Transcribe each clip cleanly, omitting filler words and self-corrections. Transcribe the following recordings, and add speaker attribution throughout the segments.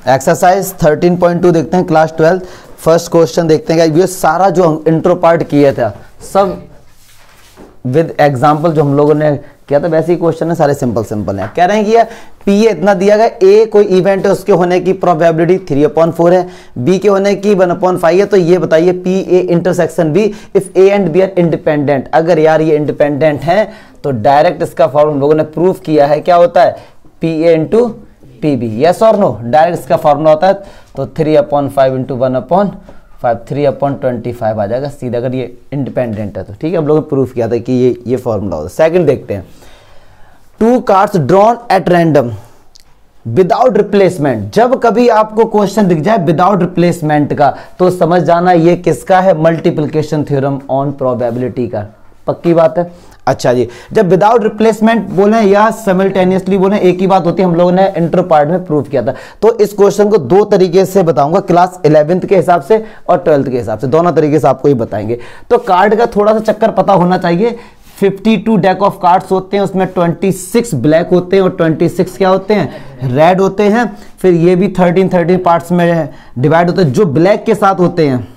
Speaker 1: Exercise 13.2 देखते हैं, class 12 first question देखते हैं। ये सारा जो इंट्रो पार्ट किया था सब विद एग्जांपल जो हम लोगों ने किया था वैसे ही क्वेश्चन है, सारे सिंपल सिंपल हैं। कह रहे हैं कि पी ए इतना दिया गया, ए कोई इवेंट है उसके होने की प्रोबेबिलिटी 3/4 है, बी के होने की 1/5 है। तो ये बताइए P A intersection B if A and B are independent. अगर यार ये इंडिपेंडेंट है तो डायरेक्ट इसका फॉर्मूला हम लोगों ने प्रूफ किया है, क्या होता है P A into P B, yes और नो, डायरेक्ट इसका फॉर्मूला होता है। तो 3/5 इंटू 1/5 3/25 आ जाएगा सीधा, अगर ये इंडिपेंडेंट है तो। ठीक है, हम लोगों ने प्रूफ किया था कि ये फॉर्मूला होता है। सेकंड देखते हैं, 2 cards drawn at random without replacement. जब कभी आपको क्वेश्चन दिख जाए विदाउट रिप्लेसमेंट का तो समझ जाना ये किसका है, मल्टीप्लिकेशन थ्योरम ऑन प्रोबेबिलिटी का। पक्की बात है। अच्छा जी, जब विदाउट रिप्लेसमेंट बोले या सिमिल्टेनियसली बोले एक ही बात होती है, हम लोगों ने इंटर पार्ट में प्रूव किया था। तो इस क्वेश्चन को 2 तरीके से बताऊंगा, क्लास 11th के हिसाब से और 12th के हिसाब से, दोनों तरीके से आपको ही बताएंगे। तो कार्ड का थोड़ा सा चक्कर पता होना चाहिए। 52 डेक ऑफ कार्ड्स होते हैं, उसमें 26 ब्लैक होते हैं और 26 क्या होते हैं, रेड होते हैं। फिर ये भी 13 पार्ट्स में डिवाइड होते हैं। जो ब्लैक के साथ होते हैं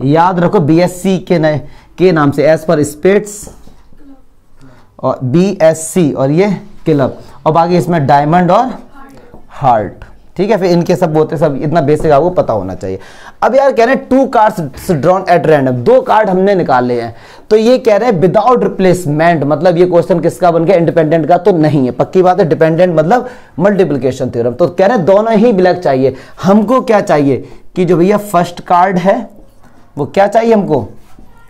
Speaker 1: याद रखो BSC के नाम से, एज पर स्पेड्स और BSC, और ये क्लब, और बाकी इसमें डायमंड और हार्ट। ठीक है, फिर इनके सब होते सब, इतना बेसिक आपको पता होना चाहिए। अब यार कह रहे हैं 2 cards drawn at random, 2 card हमने निकाले हैं। तो ये कह रहे हैं विदाउट रिप्लेसमेंट, मतलब ये क्वेश्चन किसका बन गया, इंडिपेंडेंट का तो नहीं है। पक्की बात है, डिपेंडेंट मतलब मल्टीप्लिकेशन थ्योरम। तो कह रहे हैं दोनों ही ब्लैक चाहिए। हमको क्या चाहिए कि जो भैया फर्स्ट कार्ड है वो क्या चाहिए, हमको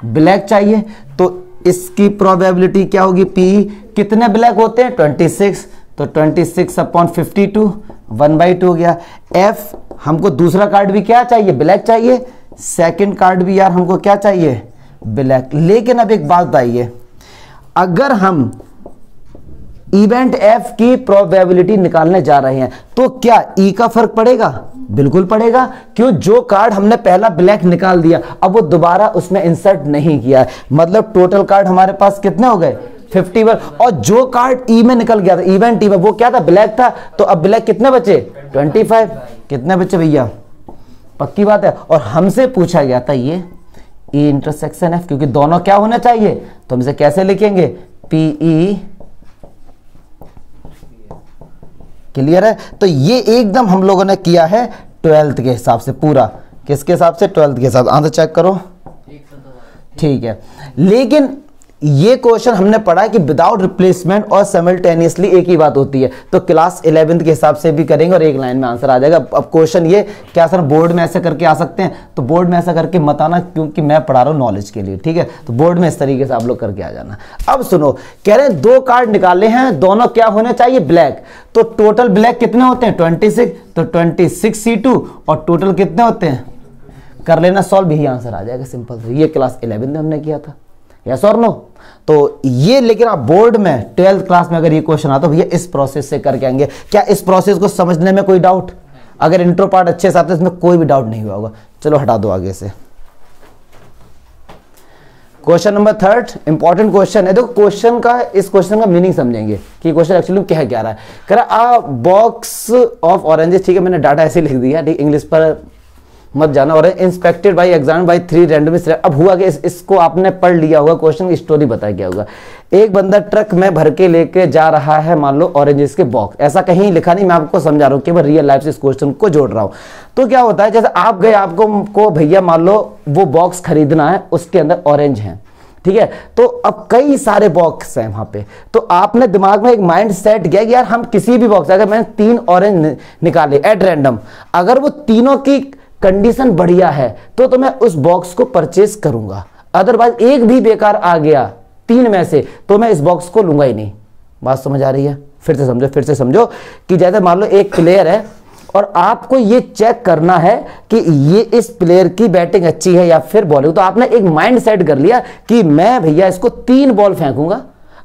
Speaker 1: ब्लैक चाहिए। तो इसकी प्रोबेबिलिटी क्या होगी, पी कितने ब्लैक होते हैं 26, तो 26/52 1/2 हो गया। एफ हमको दूसरा कार्ड भी क्या चाहिए, ब्लैक चाहिए। सेकंड कार्ड भी यार हमको क्या चाहिए, ब्लैक। लेकिन अब एक बात बताइए, अगर हम इवेंट एफ की प्रोबेबिलिटी निकालने जा रहे हैं तो क्या ई का फर्क पड़ेगा, बिल्कुल पड़ेगा। क्यों, जो कार्ड हमने पहला ब्लैक निकाल दिया अब वो दोबारा उसमें इंसर्ट नहीं किया है, मतलब टोटल कार्ड हमारे पास कितने हो गए 51। और जो कार्ड ई में निकल गया था इवेंट ई में, वो क्या था, ब्लैक था। तो अब ब्लैक कितने बचे 25, कितने बचे भैया, पक्की बात है। और हमसे पूछा गया था ये ई इंटरसेक्शन एफ, क्योंकि दोनों क्या होना चाहिए, तो हमसे कैसे लिखेंगे, पी ई। क्लियर है। तो ये एकदम हम लोगों ने किया है 12th के हिसाब से, पूरा किसके हिसाब से, 12th के हिसाब। आंसर चेक करो, ठीक है। लेकिन ये क्वेश्चन हमने पढ़ा कि विदाउट रिप्लेसमेंट और सिमिल्टेनियसली एक ही बात होती है। तो क्लास 11th के हिसाब से भी करेंगे और एक लाइन में आंसर आ जाएगा। अब क्वेश्चन ये क्या सर बोर्ड में ऐसे करके आ सकते हैं, तो बोर्ड में ऐसा करके मत आना, क्योंकि मैं पढ़ा रहा हूँ नॉलेज के लिए। ठीक है, तो बोर्ड में इस तरीके से आप लोग करके आ जाना। अब सुनो, कह रहे हैं 2 कार्ड निकाले हैं, दोनों क्या होने चाहिए, ब्लैक। तो टोटल ब्लैक कितने होते हैं 26, तो 26 C2, और टोटल कितने होते हैं, कर लेना सॉल्व, यही आंसर आ जाएगा सिंपल से। ये क्लास 11 में हमने किया था, यस और नो। तो ये, लेकिन आप बोर्ड में 12th क्लास में अगर ये क्वेश्चन आता तो भैया इस प्रोसेस से करके आएंगे। क्या इस प्रोसेस को समझने में कोई डाउट, अगर इंट्रो पार्ट अच्छे से आते इसमें कोई भी डाउट नहीं हुआ होगा। चलो हटा दो आगे से। क्वेश्चन नंबर 3 इंपॉर्टेंट क्वेश्चन है। देखो क्वेश्चन का, इस क्वेश्चन का मीनिंग समझेंगे कि क्वेश्चन एक्चुअली क्या है, क्या रहा है। कह रहा आ बॉक्स ऑफ ऑरेंजेस, ठीक है मैंने डाटा ऐसे लिख दिया, ठीक, इंग्लिश पर मत जाना। और inspected by exam by 3 randomly. अब हुआ कि इसको आपने पढ़ लिया होगा, क्वेश्चन की स्टोरी बताया क्या होगा। एक बंदा ट्रक में भर के लेके जा रहा है मान लो ऑरेंजेस के बॉक्स, ऐसा कहीं लिखा नहीं, मैं आपको समझा रहा हूँ कि मैं रियल लाइफ से इस क्वेश्चन को जोड़ रहा हूँ। तो क्या होता है, जैसे आप गए, आपको भैया मान लो वो बॉक्स खरीदना है, उसके अंदर ऑरेंज है, ठीक है। तो अब कई सारे बॉक्स हैं वहां पे, तो आपने दिमाग में एक माइंड सेट किया कि यार हम किसी भी बॉक्स, अगर मैंने 3 ऑरेंज निकाले एट रैंडम, अगर वो तीनों की कंडीशन बढ़िया है तो मैं उस बॉक्स को परचेज करूंगा। अदरवाइज एक भी बेकार आ गया 3 में से तो मैं इस बॉक्स को लूंगा ही नहीं। बात समझ आ रही है, फिर से समझो कि जैसे मान लो एक प्लेयर है और आपको ये चेक करना है कि ये इस प्लेयर की बैटिंग अच्छी है या फिर बॉलिंग। तो आपने एक माइंड सेट कर लिया कि मैं भैया इसको 3 बॉल फेंकूंगा,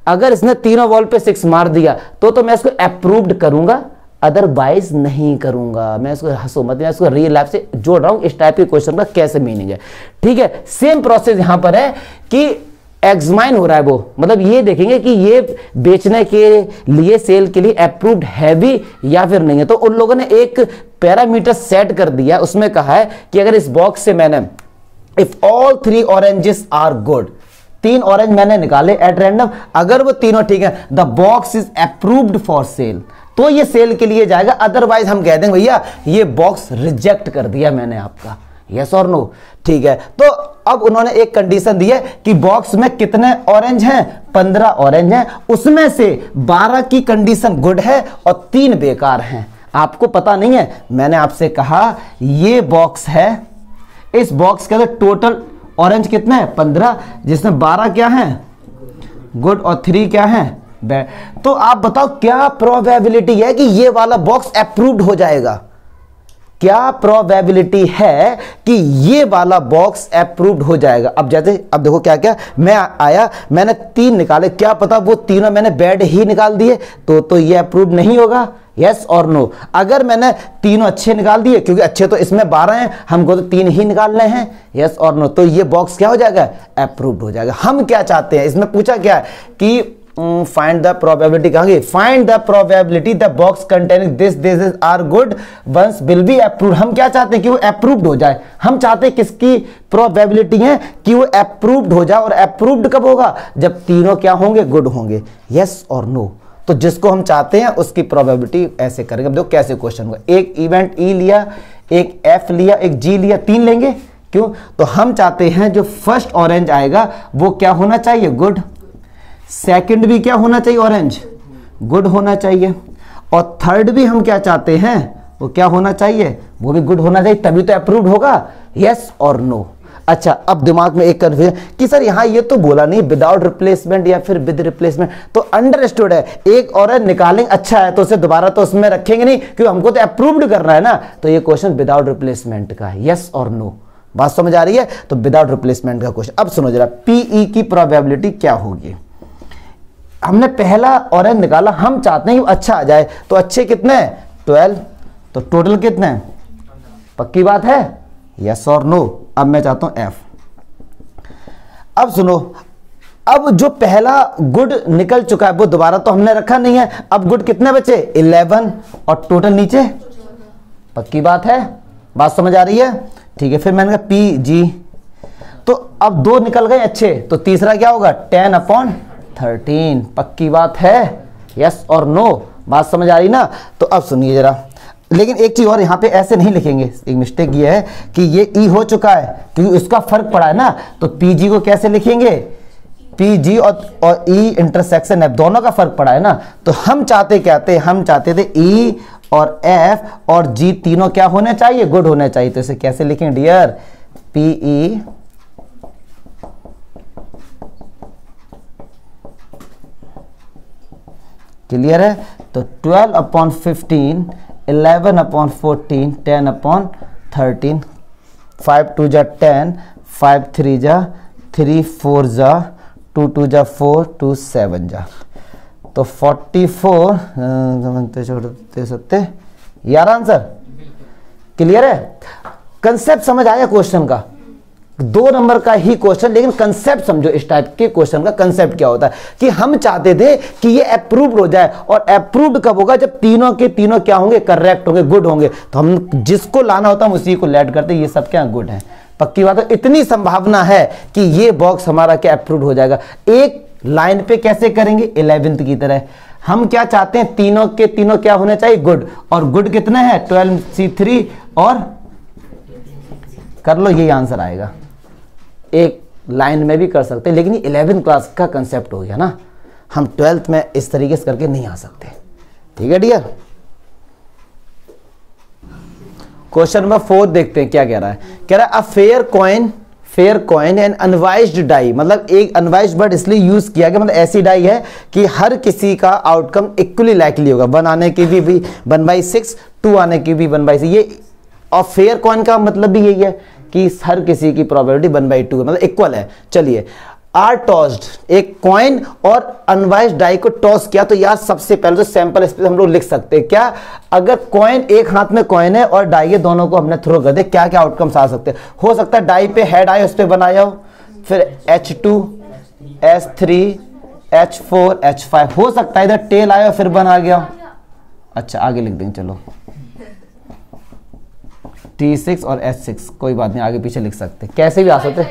Speaker 1: अगर इसने तीनों बॉल पे 6 मार दिया तो मैं इसको अप्रूव्ड करूंगा, अदरवाइज नहीं करूंगा। मैं इसको हंसो मत, मैं इसको रियल लाइफ से जोड़ रहा हूं। इस टाइप के क्वेश्चन का कैसे मीनिंग है, ठीक है। सेम प्रोसेस यहां पर है कि एग्जामाइन हो रहा है वो, मतलब ये देखेंगे कि ये बेचने के लिए, सेल के लिए अप्रूव्ड है भी या फिर नहीं है। तो उन लोगों ने एक पैरामीटर सेट कर दिया, उसमें कहा है कि अगर इस बॉक्स से मैंने if all 3 oranges are good, 3 orange मैंने निकाले एट रैंडम, अगर वो तीनों ठीक है, the box is approved for sale, तो ये सेल के लिए जाएगा। अदरवाइज हम कह देंगे भैया ये बॉक्स रिजेक्ट कर दिया मैंने आपका, यस और नो, ठीक है। तो अब उन्होंने एक कंडीशन दी है कि बॉक्स में कितने ऑरेंज हैं, 15 ऑरेंज हैं, उसमें से 12 की कंडीशन गुड है और 3 बेकार हैं। आपको पता नहीं है, मैंने आपसे कहा ये बॉक्स है, इस बॉक्स के अंदर टोटल ऑरेंज कितने हैं, 15, जिसमें 12 क्या हैं गुड और 3 क्या हैं बैड। तो आप बताओ क्या प्रोबेबिलिटी है कि ये वाला बॉक्स अप्रूव्ड हो जाएगा, क्या प्रोबेबिलिटी है कि ये वाला बॉक्स अप्रूव्ड हो जाएगा। अब जैसे अब देखो क्या क्या, मैं आया मैंने 3 निकाले, क्या पता वो तीनों मैंने बैड ही निकाल दिए, तो ये अप्रूव्ड नहीं होगा, यस और नो। अगर मैंने तीनों अच्छे निकाल दिए, क्योंकि अच्छे तो इसमें 12 हैं, हमको तो 3 ही निकालने हैं, यस और नो, तो ये बॉक्स क्या हो जाएगा, अप्रूव्ड हो जाएगा। हम क्या चाहते हैं, इसमें पूछा क्या है कि फाइंड द प्रोबेबिलिटी, कहांगे find the probability the box containing this are good ones will be approved. हम क्या चाहते हैं कि वो अप्रूव्ड हो जाए, हम चाहते हैं किसकी प्रोबेबिलिटी है कि वो अप्रूव्ड हो जाए, और अप्रूव्ड कब होगा, जब तीनों क्या होंगे, गुड होंगे, यस और नो। तो जिसको हम चाहते हैं उसकी प्रोबेबिलिटी ऐसे करेंगे। अब देखो कैसे क्वेश्चन होगा, एक इवेंट ई लिया, एक एफ लिया, एक जी लिया, 3 लेंगे, क्यों, तो हम चाहते हैं जो फर्स्ट ऑरेंज आएगा वो क्या होना चाहिए, गुड, सेकंड भी क्या होना चाहिए, ऑरेंज गुड होना चाहिए, और थर्ड भी हम क्या चाहते हैं, वो क्या होना चाहिए, वो भी गुड होना चाहिए, तभी तो अप्रूव्ड होगा, यस और नो। अच्छा, अब दिमाग में एक कंफ्यूजन कि सर यहां ये तो बोला नहीं विदाउट रिप्लेसमेंट या फिर विद रिप्लेसमेंट, तो अंडरस्टूड है, एक ऑरेंज निकालेंगे अच्छा है तो उसे दोबारा तो उसमें रखेंगे नहीं, क्योंकि हमको तो अप्रूव्ड करना है ना, तो ये क्वेश्चन विदाउट रिप्लेसमेंट का है, यस और नो, बात समझ आ रही है, तो विदाउट रिप्लेसमेंट का क्वेश्चन। अब सुनो जरा, पीई की प्रोबेबिलिटी क्या होगी, हमने पहला ऑरेंज निकाला, हम चाहते हैं कि अच्छा आ जाए, तो अच्छे कितने हैं, 12, तो टोटल कितने हैं, पक्की बात है, यस और नो। अब मैं चाहता हूं एफ। अब सुनो, अब जो पहला गुड निकल चुका है वो दोबारा तो हमने रखा नहीं है, अब गुड कितने बचे, 11, और टोटल नीचे, पक्की बात है, बात समझ आ रही है, ठीक है। फिर मैंने कहा पी जी, तो अब 2 निकल गए अच्छे, तो तीसरा क्या होगा, 10/13, पक्की बात है, यस और नो, बात समझ आ रही ना। तो अब सुनिए जरा, लेकिन एक चीज और, यहां पे ऐसे नहीं लिखेंगे, एक मिस्टेक ये है कि ये ई हो चुका है, क्योंकि उसका फर्क पड़ा है ना, तो पीजी को कैसे लिखेंगे, पीजी और ई इंटरसेक्शन एफ, दोनों का फर्क पड़ा है ना, तो हम चाहते क्या थे, हम चाहते थे ई और एफ और जी तीनों क्या होने चाहिए, गुड होने चाहिए। तो इसे कैसे लिखेंगे डियर, पीई क्लियर है, तो 12/15, 11/14, 10/13, 5 2 जा 10, 5 3 जा 3, 4 जा 2 2 जा 4, 2 7 जा, तो 44 सकते यार, आंसर क्लियर है। कंसेप्ट समझ आया क्वेश्चन का, 2 नंबर का ही क्वेश्चन, लेकिन कंसेप्ट समझो, इस टाइप के क्वेश्चन का कंसेप्ट क्या होता है कि हम चाहते थे कि ये अप्रूव्ड हो जाए, और अप्रूव्ड कब होगा, जब तीनों के तीनों क्या होंगे, करेक्ट होंगे, गुड होंगे, तो हम जिसको लाना होता हम उसी को लेट करते, ये सब क्या गुड है, पक्की बात है। इतनी संभावना है कि ये बॉक्स हमारा क्या अप्रूव्ड हो जाएगा। एक लाइन पे कैसे करेंगे, 11th की तरह, हम क्या चाहते हैं, तीनों के तीनों क्या होने चाहिए, गुड, और गुड कितने हैं, 12C3, और कर लो, यही आंसर आएगा। एक लाइन में भी कर सकते हैं, लेकिन 11th क्लास का कंसेप्ट हो गया ना, हम 12th में इस तरीके से करके नहीं आ सकते, ठीक है डियर। क्वेश्चन नंबर 4 देखते हैं क्या कह रहा है, कह रहा है a fair coin and unbiased die, मतलब एक अनवाइज्ड वर्ड इसलिए यूज किया गया, मतलब ऐसी डाई है कि हर किसी का आउटकम इक्वली लाइकली होगा, 1 आने की भी 1/6, 2 आने की भी 1/6, ये और फेयर कॉइन का मतलब भी यही है कि हर किसी की प्रोबेबिलिटी 1/2 है, मतलब इक्वल है। चलिए, आर टॉस्ड, एक कॉइन और अनवाइज्ड डाई को टॉस किया, तो यार सबसे पहले तो सैंपल स्पेस हम लोग लिख सकते हैं क्या, अगर कॉइन, एक हाथ में कॉइन है और डाई है, दोनों को हमने थ्रो कर दे, क्या क्या आउटकम्स आ सकते हैं। हो सकता है डाई पे हेड आए, उस पर बनाया हो, फिर H2 H4H5 हो सकता है इधर टेल आया फिर बन आ गया। अच्छा आगे लिख देंगे, चलो T6 और H6 कोई बात नहीं, आगे पीछे लिख सकते, कैसे भी आ सकते।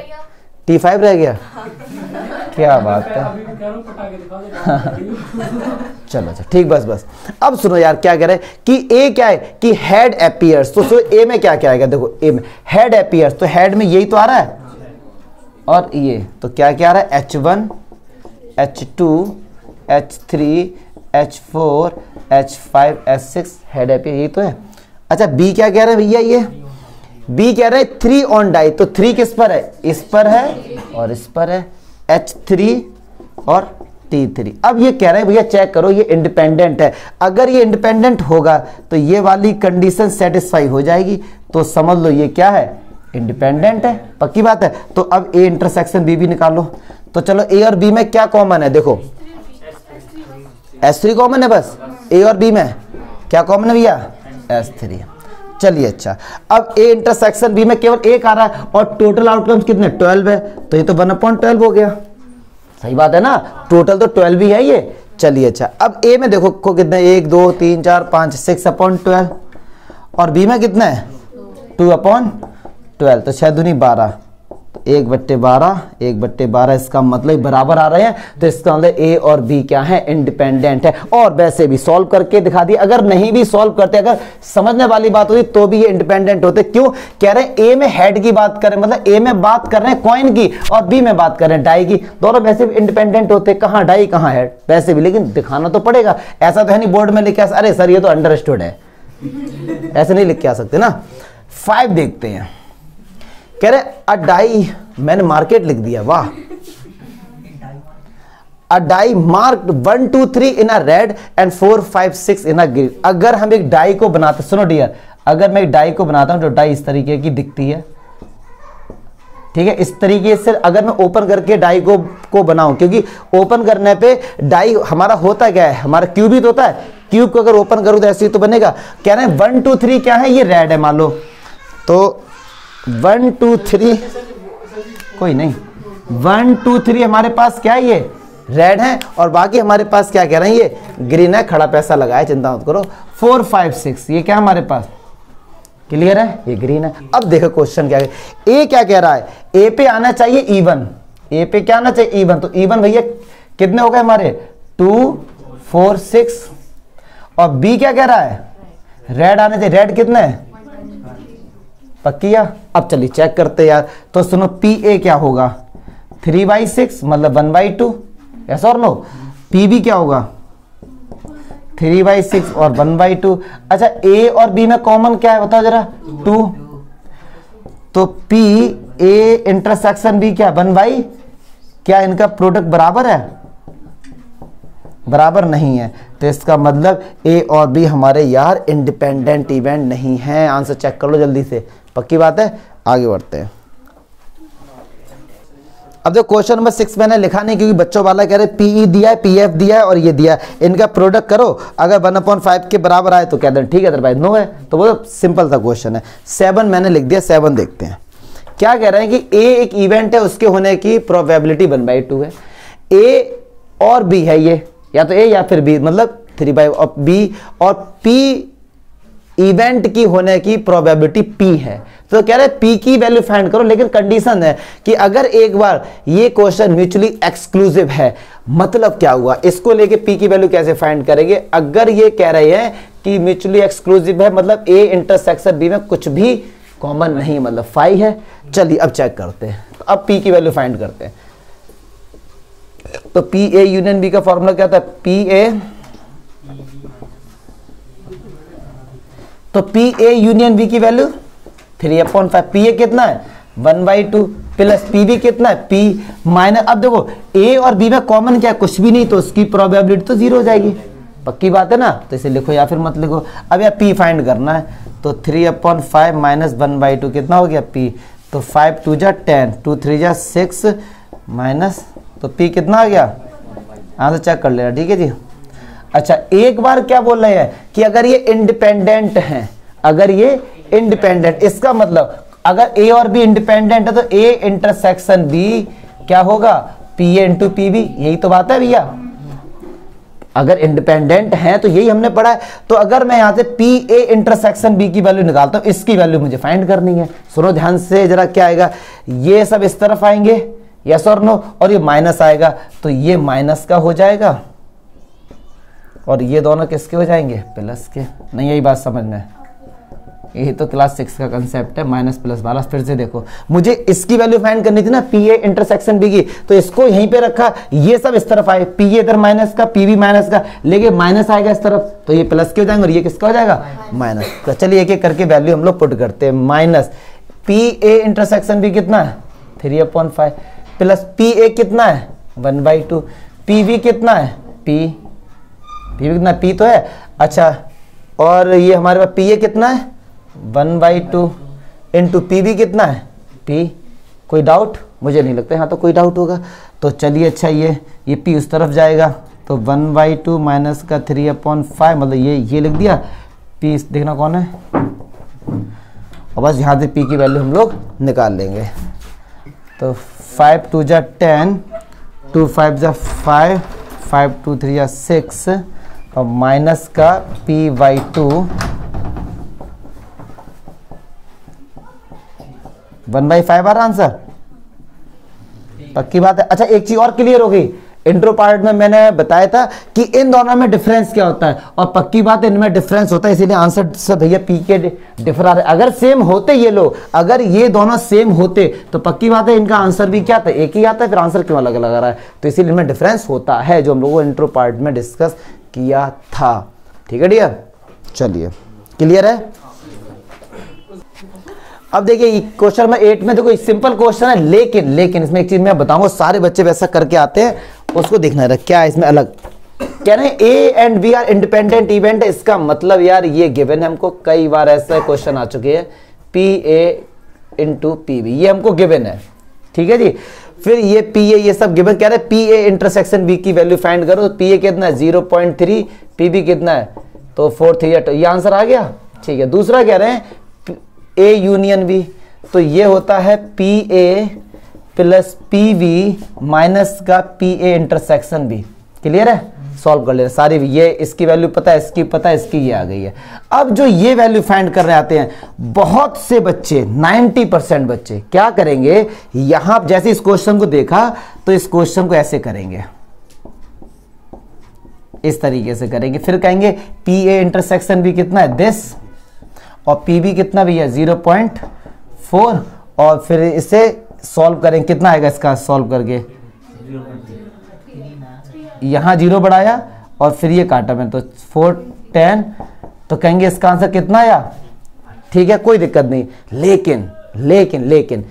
Speaker 1: T5 रह गया, क्या बात है। चलो अच्छा ठीक, बस अब सुनो यार क्या कह रहे हैं कि ए क्या है कि हेड अपीयर्स, तो ए में क्या क्या आएगा, देखो ए में हेड अपीयर्स, तो हेड में यही तो आ रहा है, और ये तो क्या क्या आ रहा है, H1 H2 H3 H4 H5 H6 head appear, यही तो है। अच्छा बी क्या कह रहे हैं भैया, ये बी कह रहे हैं 3 ऑन डाई, तो 3 किस पर है, इस पर है और इस पर है, H3 और T3। अब ये कह रहे हैं भैया चेक करो ये इंडिपेंडेंट है, अगर ये इंडिपेंडेंट होगा तो ये वाली कंडीशन सेटिस्फाई हो जाएगी, तो समझ लो ये क्या है, इंडिपेंडेंट है, पक्की बात है। तो अब ए इंटरसेक्शन बी भी निकालो, तो चलो ए और बी में क्या कॉमन है, देखो S3 कॉमन है, बस ए और बी में क्या कॉमन है भैया, S3। चलिए अच्छा, अब ए इंटरसेक्शन बी में केवल एक आ रहा है और टोटल आउटकम्स कितने 12 है, तो ये तो 1/12 हो गया, सही बात है ना, टोटल तो 12 ही है ये। चलिए अच्छा, अब ए में देखो को कितने 1 2 3 4 5 6/12 और बी में कितना है 2/12, तो 6 दूनी 12, 1/12 1/12, इसका मतलब बराबर आ रहे हैं, तो इसका मतलब ए और बी क्या है, इंडिपेंडेंट है। और वैसे भी सॉल्व करके दिखा दिया, अगर नहीं भी सॉल्व करते, अगर समझने वाली बात होती तो भी ये इंडिपेंडेंट होते। क्यों कह रहे हैं, ए में हेड की बात करें, मतलब ए में बात कर रहे हैं कॉइन की और बी में बात कर रहे हैं डाई की, दोनों वैसे भी इंडिपेंडेंट होते, कहां डाई कहां हेड, वैसे भी, लेकिन दिखाना तो पड़ेगा, ऐसा तो है नहीं बोर्ड में लिख के अरे सर ये तो अंडरस्टूड है, ऐसे नहीं लिख के आ सकते ना। 5 देखते हैं, कह रहे अ डाई, मैंने मार्केट लिख दिया, वाह, a die marked 1 2 3 in a red and 4 5 6 in a green. अगर हम एक डाई को बनाते, सुनो डियर, अगर मैं एक डाई को बनाता हूं, जो डाई इस तरीके की दिखती है, ठीक है, इस तरीके से अगर मैं ओपन करके डाई को बनाऊं, क्योंकि ओपन करने पे डाई हमारा होता क्या है, हमारा क्यूब ही तो होता है, क्यूब को अगर ओपन करूं तो ऐसे ही तो बनेगा। कह रहे हैं 1 2 3 क्या है, ये रेड है मान लो, तो 1 2 3 कोई नहीं, 1 2 3 हमारे पास क्या है, ये रेड है, और बाकी हमारे पास क्या कह रहे हैं, ये ग्रीन है, खड़ा पैसा लगाए, चिंता मत करो। 4 5 6 ये क्या हमारे पास, क्लियर है, ये ग्रीन है। अब देखो क्वेश्चन क्या है, ए क्या कह रहा है, ए पे आना चाहिए इवन, ए पे क्या आना चाहिए इवन, तो इवन भैया कितने हो गए हमारे 2 4 6, और बी क्या कह रहा है, रेड आने चाहिए, रेड कितने है, पक्किया। अब चलिए चेक करते यार, तो सुनो पी ए क्या होगा 3/6 मतलब 1/2, यस और नो। पी बी क्या होगा 3/6 और 1/2। अच्छा ए और बी में कॉमन क्या है बताओ जरा, 2, तो पी ए इंटरसेक्शन बी क्या 1/, क्या इनका प्रोडक्ट बराबर है, बराबर नहीं है, तो इसका मतलब ए और बी हमारे यार इंडिपेंडेंट इवेंट नहीं है। आंसर चेक कर लो जल्दी से, पक्की बात है। आगे बढ़ते हैं, अब देखो क्वेश्चन नंबर 6 मैंने लिखा नहीं क्योंकि बच्चों वाला कह रहे पीई दिया है, पीएफ दिया है और ये दिया है, इनका प्रोडक्ट करो, अगर 1/5 के बराबर आए तो कह दें ठीक है, अदरवाइज नो है, तो वो सिंपल सा क्वेश्चन है। 7 मैंने लिख दिया, 7 देखते हैं क्या कह रहे हैं कि ए एक इवेंट है, उसके होने की प्रोबेबिलिटी 1/2 है, ए और बी है, ये या तो ए या फिर बी, मतलब 3/, और बी और पी इवेंट की होने की प्रोबेबिलिटी पी है, तो कह रहे हैं पी की वैल्यू फाइंड करो, लेकिन कंडीशन है कि अगर एक बार ये क्वेश्चन म्यूचुअली एक्सक्लूसिव है, मतलब क्या हुआ, इसको लेके पी की वैल्यू कैसे फाइंड करेंगे, अगर ये कह रहे हैं कि म्यूचुअली एक्सक्लूसिव है मतलब ए इंटरसेक्शन बी में कुछ भी कॉमन नहीं, मतलब 5 है। चलिए अब चेक करते हैं, अब पी की वैल्यू फाइंड करते हैं, तो पी ए यूनियन बी का फॉर्मूला क्या था, पी ए, तो पी ए यूनियन बी की वैल्यू 3/5, पी ए कितना है 1/2 प्लस पी बी कितना है पी माइनस, अब देखो ए और बी में कॉमन क्या है, कुछ भी नहीं, तो उसकी प्रोबेबिलिटी तो 0 हो जाएगी, पक्की बात है ना, तो इसे लिखो या फिर मत लिखो। अब यार पी फाइंड करना है, तो 3/5 माइनस 1/2 कितना हो गया पी, तो 5 2 जा 10, 2 3 जा 6 माइनस, तो पी कितना आ गया, आंसर चेक कर लेना, ठीक है जी। अच्छा एक बार क्या बोल रहे हैं कि अगर ये इंडिपेंडेंट हैं, अगर ये इंडिपेंडेंट, इसका मतलब अगर ए और बी इंडिपेंडेंट है तो ए इंटरसेक्शन बी क्या होगा P A into P B, यही तो बात है भैया। अगर इंडिपेंडेंट है तो यही हमने पढ़ा है। तो अगर मैं यहां से पी ए इंटरसेक्शन बी की वैल्यू निकालता हूं, इसकी वैल्यू मुझे फाइंड करनी है। सुनो ध्यान से जरा, क्या आएगा, ये सब इस तरफ आएंगे, यस और नो, और ये माइनस आएगा तो ये माइनस का हो जाएगा और ये दोनों किसके हो जाएंगे, प्लस के। नहीं यही बात समझ में, यही तो क्लास 6 का कंसेप्ट है, माइनस प्लस वाला। फिर से देखो, मुझे इसकी वैल्यू फाइंड करनी थी ना, पी ए इंटरसेक्शन बी की, तो इसको यहीं पे रखा, ये सब इस तरफ आए, पी ए इधर माइनस का, पी बी माइनस का, लेकिन माइनस आएगा इस तरफ तो ये प्लस के हो जाएंगे और ये किसका हो जाएगा, माइनस। तो चलिए एक एक करके वैल्यू हम लोग पुट करते हैं। Minus P A intersection B कितना है, 3/5, प्लस पी ए कितना है, 1/2, पी बी कितना है, पी बी कितना, पी तो है, अच्छा, और ये हमारे पास पी ए कितना है, 1/2 इंटू पी बी कितना है, पी। कोई डाउट, मुझे नहीं लगता यहाँ तो कोई डाउट होगा। तो चलिए अच्छा, ये पी उस तरफ जाएगा तो 1/2 माइनस का 3/5, मतलब ये लिख दिया, पी देखना कौन है, और बस यहाँ से पी की वैल्यू हम लोग निकाल लेंगे। तो 5 2 जा 10, 2 5 जा 5, 5 2 3 जा 6, और माइनस का p/2 1/5 आ रहा आंसर, पक्की बात है। अच्छा एक चीज और क्लियर हो गई, इंट्रो पार्ट में मैंने बताया था कि इन दोनों में डिफरेंस क्या होता है, और पक्की बात है इनमें डिफरेंस होता है, इसीलिए आंसर सब भैया पी के डिफर आ रहे। अगर सेम होते ये लोग, अगर ये दोनों सेम होते तो पक्की बात है इनका आंसर भी क्या था, एक ही आता है, फिर आंसर क्यों अलग अलग आ रहा है, तो इसीलिए इनमें डिफरेंस होता है, जो हम लोगों इंट्रो पार्ट में डिस्कस किया था। ठीक है डियर, चलिए क्लियर है। अब देखिए क्वेश्चन नंबर 8 में देखो सिंपल क्वेश्चन है, लेकिन इसमें एक चीज मैं बताऊंगा, सारे बच्चे वैसा करके आते हैं, उसको देखना है क्या है इसमें अलग। कह रहे हैं A and B are independent event, इसका मतलब यार ये गिवन है हमको, कई बार ऐसा क्वेश्चन आ चुके हैं, P A into P B, ये हमको गिवन है, ठीक है जी। फिर ये पी ए ये सब गिवन, कह रहे हैं पी ए इंटरसेक्शन बी की वैल्यू फाइंड करो, तो पी ए कितना है 0.3, पी बी कितना है तो 4 3 8, ये आंसर आ गया, ठीक है। दूसरा कह रहे हैं ए यूनियन बी, तो ये होता है P A plus P B minus का P A intersection B. Clear है, सॉल्व कर लेना सारी, ये इसकी वैल्यू पता है, इसकी पता है, इसकी ये आ गई है। अब जो ये वैल्यू फाइंड करने आते हैं बहुत से बच्चे, 90% बच्चे क्या करेंगे, यहां जैसे इस क्वेश्चन को देखा तो इस क्वेश्चन को ऐसे करेंगे, इस तरीके से करेंगे, फिर कहेंगे पी ए इंटरसेक्शन बी कितना है दिस, और पी बी कितना भी है 0.4, और फिर इसे सॉल्व करें, कितना आएगा इसका सॉल्व करके, यहां 0 बढ़ाया और फिर ये काटा मैंने, तो 4 10, तो कहेंगे इसका आंसर कितना आया, ठीक है कोई दिक्कत नहीं। लेकिन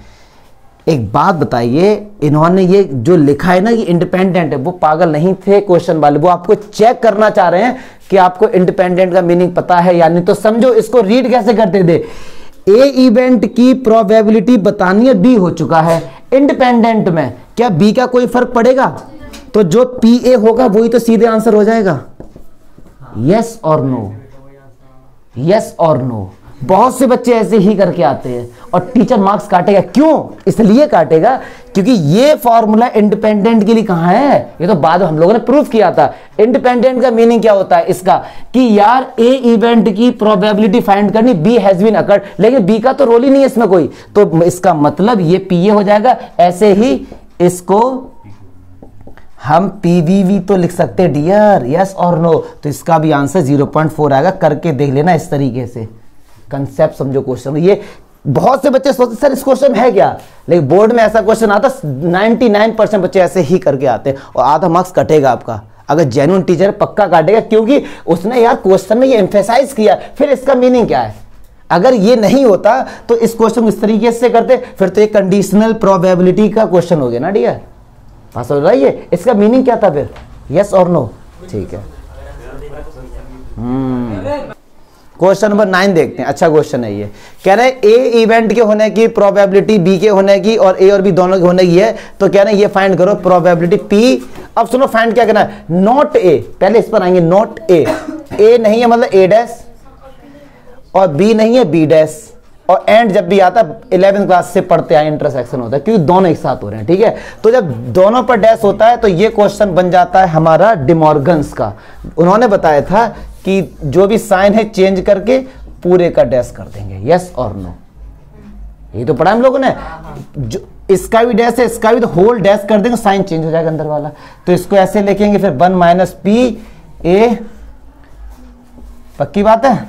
Speaker 1: एक बात बताइए, इन्होंने ये जो लिखा है ना ये इंडिपेंडेंट है, वो पागल नहीं थे क्वेश्चन वाले, वो आपको चेक करना चाह रहे हैं कि आपको इंडिपेंडेंट का मीनिंग पता है या नहीं। तो समझो इसको रीड कैसे करते थे, ए इवेंट की प्रोबेबिलिटी बतानी है, बी हो चुका है, इंडिपेंडेंट में क्या बी का कोई फर्क पड़ेगा, तो जो पी ए होगा वही तो सीधे आंसर हो जाएगा, यस और नो, यस और नो। बहुत से बच्चे ऐसे ही करके आते हैं और टीचर मार्क्स काटेगा, क्यों, इसलिए काटेगा क्योंकि ये फॉर्मूला इंडिपेंडेंट के लिए कहां है, ये तो बाद में हम लोगों ने प्रूफ किया था। इंडिपेंडेंट का मीनिंग क्या होता है इसका, कि यार ए इवेंट की प्रोबेबिलिटी फाइंड करनी, बी हैज बीन अकर्ड, लेकिन बी का तो रोल ही नहीं है इसमें कोई, तो इसका मतलब ये पी ए हो जाएगा। ऐसे ही इसको हम पीवीवी तो लिख सकते हैं डियर, यस और नो, तो इसका भी आंसर 0.4 आएगा, करके देख लेना इस तरीके से, कंसेप्ट समझो क्वेश्चन। ये बहुत से बच्चे सोचते सर इस क्वेश्चन है क्या, लेकिन बोर्ड में ऐसा क्वेश्चन आता, 99% बच्चे ऐसे ही करके आते हैं और आधा मार्क्स कटेगा आपका, अगर जेन्युइन टीचर पक्का काटेगा, क्योंकि उसने यार क्वेश्चन में ये एम्फेसाइज किया। फिर इसका मीनिंग क्या है, अगर ये नहीं होता तो इस क्वेश्चन को इस तरीके से करते, फिर तो ये कंडीशनल प्रोबेबिलिटी का क्वेश्चन हो गया ना डियर, पास हो रहा है ये, इसका मीनिंग क्या था फिर, यस और नो, ठीक है। क्वेश्चन नंबर 9 देखते हैं, अच्छा क्वेश्चन है ये, कह रहे हैं ए इवेंट के होने की प्रोबेबिलिटी बी के होने की और ए और बी दोनों के होने की है, तो कह रहे हैं ये फाइंड करो प्रोबेबिलिटी पी। अब सुनो फाइंड क्या करना है, नॉट ए, पहले इस पर आएंगे, नॉट ए, ए नहीं है मतलब ए डैश, और बी नहीं है बी डैश, और एंड जब भी आता है 11th क्लास से पढ़ते आए इंटरसेक्शन होता है, क्योंकि दोनों एक साथ हो रहे हैं, ठीक है। तो जब दोनों पर डैश होता है तो ये क्वेश्चन बन जाता है हमारा डिमॉर्गन्स का। उन्होंने बताया था कि जो भी साइन है चेंज करके पूरे का डैश कर देंगे, यस और नो। ये तो पढ़ा हम लोगों ने, जो इसका भी डैश है इसका भी, तो होल डैश कर देंगे, साइन चेंज हो जाएगा अंदर वाला। तो इसको ऐसे लिखेंगे फिर 1 माइनस पी ए, पक्की बात है।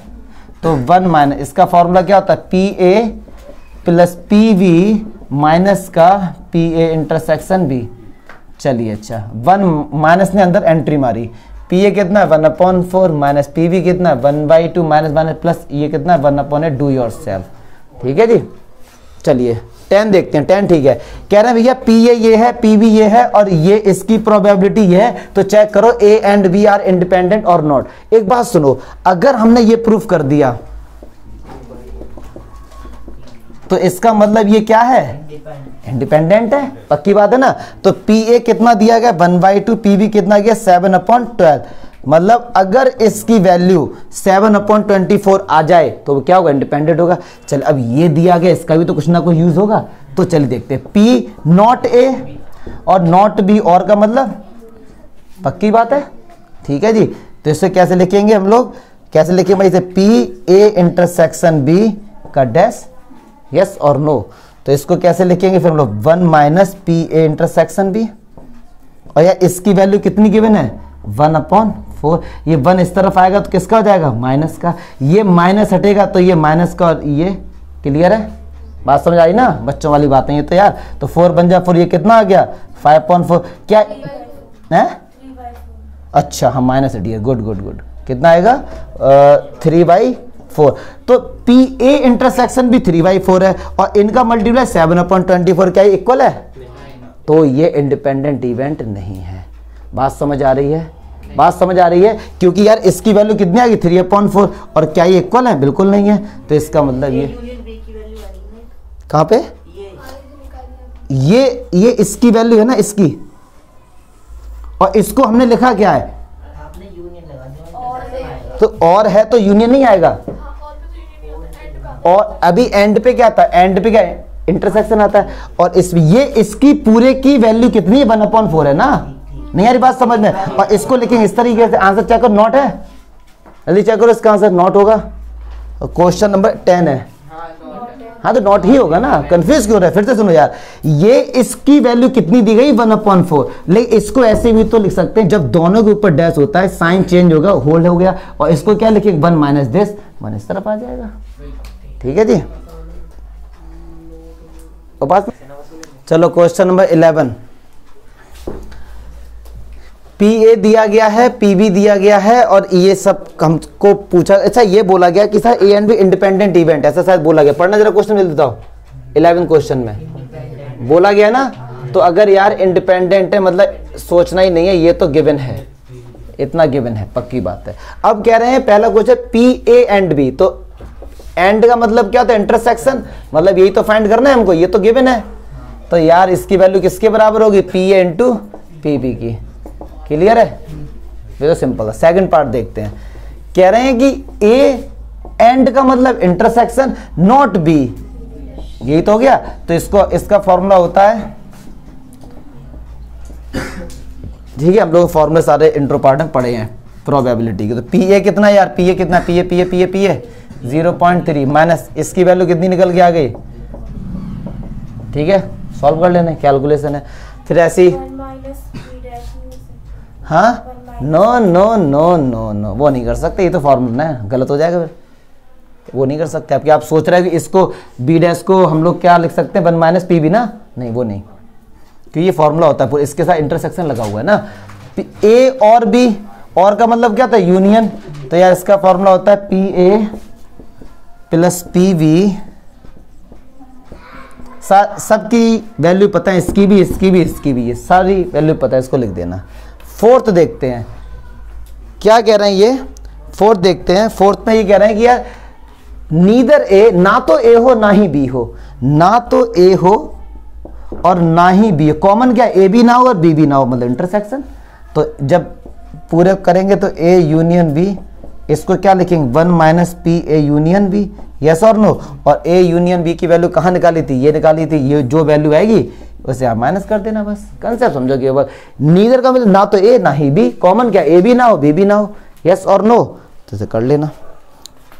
Speaker 1: तो 1 माइनस, इसका फॉर्मूला क्या होता है, P A plus P B minus का पी ए इंटरसेक्शन बी। चलिए अच्छा, 1 माइनस ने अंदर एंट्री मारी, पी ए कितना 1/4 माइनस पी वी कितना 1/2 माइनस माइनस प्लस ये कितना 1/8, डू योर सेल्फ, ठीक है जी। चलिए 10 देखते हैं। 10 ठीक है, कह रहे हैं भैया पी ए ये है, पी वी ये है और ये इसकी प्रोबेबिलिटी ये है, तो चेक करो A and B are independent और नॉट। एक बात सुनो, अगर हमने ये प्रूफ कर दिया तो इसका मतलब ये क्या है, इंडिपेंडेंट है, पक्की बात है ना। तो पी ए कितना दिया गया 1/2, पी वी कितना गया 7/12, मतलब अगर इसकी वैल्यू 7/24 आ जाए तो क्या होगा, इंडिपेंडेंट होगा। चल अब ये दिया गया, इसका भी तो कुछ ना कुछ यूज होगा, तो चलिए देखते हैं। पी नॉट ए और नॉट बी, और का मतलब पक्की बात है, ठीक है जी। तो इसे कैसे लिखेंगे हम लोग, कैसे लिखेंगे भाई, इसे पी ए इंटरसेक्शन बी का डैश, यस और नो। तो इसको कैसे लिखेंगे फिर हम लोग, 1 minus P A intersection B, और या इसकी वैल्यू कितनी गिवन है 1/4। ये 1 इस तरफ आएगा तो किसका हो जाएगा, माइनस का, ये माइनस हटेगा तो ये माइनस का, और ये क्लियर है, बात समझ आई ना, बच्चों वाली बातें ये तो यार। तो 4 बन जा 4, ये कितना आ गया 5/4, क्या है, अच्छा हाँ माइनस हटी है, गुड गुड गुड, कितना आएगा 3/4। तो पी ए इंटरसेक्शन भी 3/4 है और इनका मल्टीप्लाई 7/24, क्या इक्वल है, तो ये इंडिपेंडेंट इवेंट नहीं है। बात समझ आ रही है, बात समझ आ रही है, क्योंकि यार इसकी वैल्यू कितनी आ गई 3/4, और क्या ये इक्वल है, बिल्कुल नहीं है। तो इसका मतलब ये कहां पे, ये इसकी वैल्यू है ना, इसकी, और इसको हमने लिखा क्या है, तो और है तो यूनियन नहीं आएगा, और अभी एंड पे क्या आता है, एंड पे क्या है, इंटरसेक्शन आता है, और ये इसकी पूरे की वैल्यू कितनी है 1/4 है ना, नहीं यार बात समझ में। और इसको लिखेंगे इस तरीके से, आंसर चेक करो, नॉट है, जल्दी चेक करो, इसका आंसर नॉट होगा। क्वेश्चन नंबर 10 है, हाँ तो नॉट ही होगा ना, कंफ्यूज क्यों रहा है, फिर से सुनो यार। ये इसकी वैल्यू कितनी दी गई 1/4, लेकिन इसको ऐसे भी तो लिख सकते हैं, जब दोनों के ऊपर डैश होता है साइन चेंज होगा, होल्ड हो गया, और इसको क्या लिखेंगे 1 माइनस दिस, 1 इस तरफ आ जाएगा, ठीक है जी। और बात, चलो क्वेश्चन नंबर 11, पी ए दिया गया है, पी बी दिया गया है, और ये सब हमको पूछा, अच्छा ये बोला गया कि sir A and be independent event, ऐसा शायद बोला गया, पढ़ना जरा क्वेश्चन मिल देता हूँ। 11 क्वेश्चन में बोला गया ना, तो अगर यार इंडिपेंडेंट है मतलब सोचना ही नहीं है, ये तो गिवन है, इतना गिवन है, पक्की बात है। अब कह रहे हैं पहला question P A and B, तो एंड का मतलब क्या होता है, इंटरसेक्शन, मतलब यही तो फाइंड करना है हमको, ये तो गिवन है। तो यार इसकी वैल्यू किसके बराबर होगी, P A into P B की, क्लियर है, ये तो सिंपल है। सेकंड पार्ट देखते हैं, कह रहे हैं कि ए एंड का मतलब इंटरसेक्शन, नॉट बी, यही तो हो गया। तो इसको, इसका फॉर्मूला होता है, ठीक है, हम लोग फॉर्मूले सारे इंट्रो पार्ट में पढ़े हैं प्रोबेबिलिटी के। तो पी ए कितना यार, पी ए कितना, P A P A P A P A 0.3 minus इसकी वैल्यू कितनी निकल के आ गई, ठीक है, सॉल्व कर लेने, कैलकुलेशन है। फिर ऐसी, हाँ no no no no no, वो नहीं कर सकते, ये तो फॉर्मूला है, गलत हो जाएगा फिर, वो नहीं कर सकते। आपके आप सोच रहे हैं कि इसको बी डैश को हम लोग क्या लिख सकते हैं 1 माइनस पी बी ना, नहीं वो नहीं, क्योंकि ये फॉर्मूला होता है, इसके साथ इंटरसेक्शन लगा हुआ है ना, ए और बी, और का मतलब क्या था, यूनियन। तो यार इसका फॉर्मूला होता है P A plus P we, सबकी वैल्यू पता है, इसकी भी इसकी भी इसकी भी, ये सारी वैल्यू पता है, इसको लिख देना। फोर्थ देखते हैं क्या कह रहे हैं, ये फोर्थ देखते हैं। फोर्थ में ये कह रहे हैं कि यार नीदर ए, ना तो ए हो ना ही बी हो, ना तो ए हो और ना ही बी, कॉमन क्या, ए बी ना हो और बी बी ना हो, मतलब इंटरसेक्शन। तो जब पूरे करेंगे तो ए यूनियन बी, इसको क्या लिखेंगे 1 minus P A union B, yes और नो। और ए यूनियन बी की वैल्यू कहाँ निकाली थी, ये निकाली थी, ये जो वैल्यू आएगी उसे आप माइनस कर देना, बस कंसेप्ट समझो केवल। नीदर का मतलब ना तो ए ना ही बी, कॉमन क्या, ए भी ना हो बी भी ना हो, यस और नो, तो इसे कर लेना।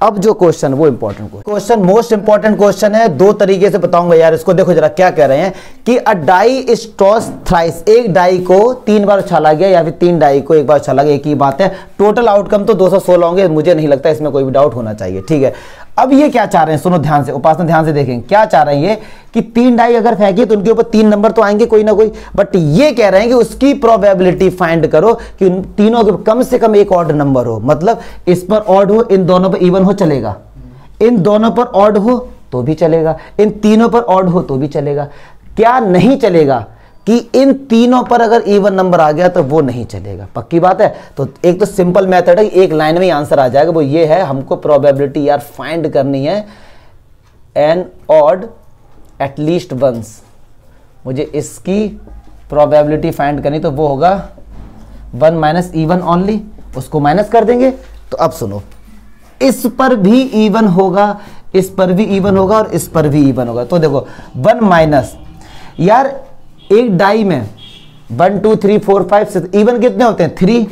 Speaker 1: अब जो क्वेश्चन वो important question, most important question है, दो तरीके से बताऊंगा यार इसको। देखो जरा क्या कह रहे हैं कि अ डाई इज टॉस्ड थ्राइस, एक डाई को 3 बार उछाला गया या फिर 3 डाई को एक बार उछाला गया, एक ही बात है। टोटल आउटकम तो 216 होंगे, मुझे नहीं लगता इसमें कोई भी डाउट होना चाहिए, ठीक है। अब ये क्या चाह रहे हैं, सुनो ध्यान से, उपासना ध्यान से देखें क्या चाह रहे हैं ये, कि 3 डाई अगर फेंकी तो उनके ऊपर 3 नंबर तो आएंगे कोई ना कोई, बट ये कह रहे हैं कि उसकी प्रोबेबिलिटी फाइंड करो कि उन तीनों के कम से कम एक ऑड नंबर हो, मतलब इस पर ऑड हो, इन दोनों पर इवन हो चलेगा, इन दोनों पर ऑड हो तो भी चलेगा, इन तीनों पर ऑड हो तो भी चलेगा। क्या नहीं चलेगा कि इन तीनों पर अगर इवन नंबर आ गया तो वो नहीं चलेगा, पक्की बात है। तो एक तो सिंपल मेथड है, एक लाइन में ही आंसर आ जाएगा, वो ये है, हमको प्रोबेबिलिटी यार फाइंड करनी है एन ऑड एटलीस्ट वंस, मुझे इसकी प्रोबेबिलिटी फाइंड करनी, तो वो होगा 1 माइनस इवन ओनली, उसको माइनस कर देंगे। तो अब सुनो, इस पर भी इवन होगा, इस पर भी इवन होगा और इस पर भी इवन होगा। तो देखो 1 माइनस, यार एक डाई में 1 2 3 4 5 6 इवन कितने होते हैं 3,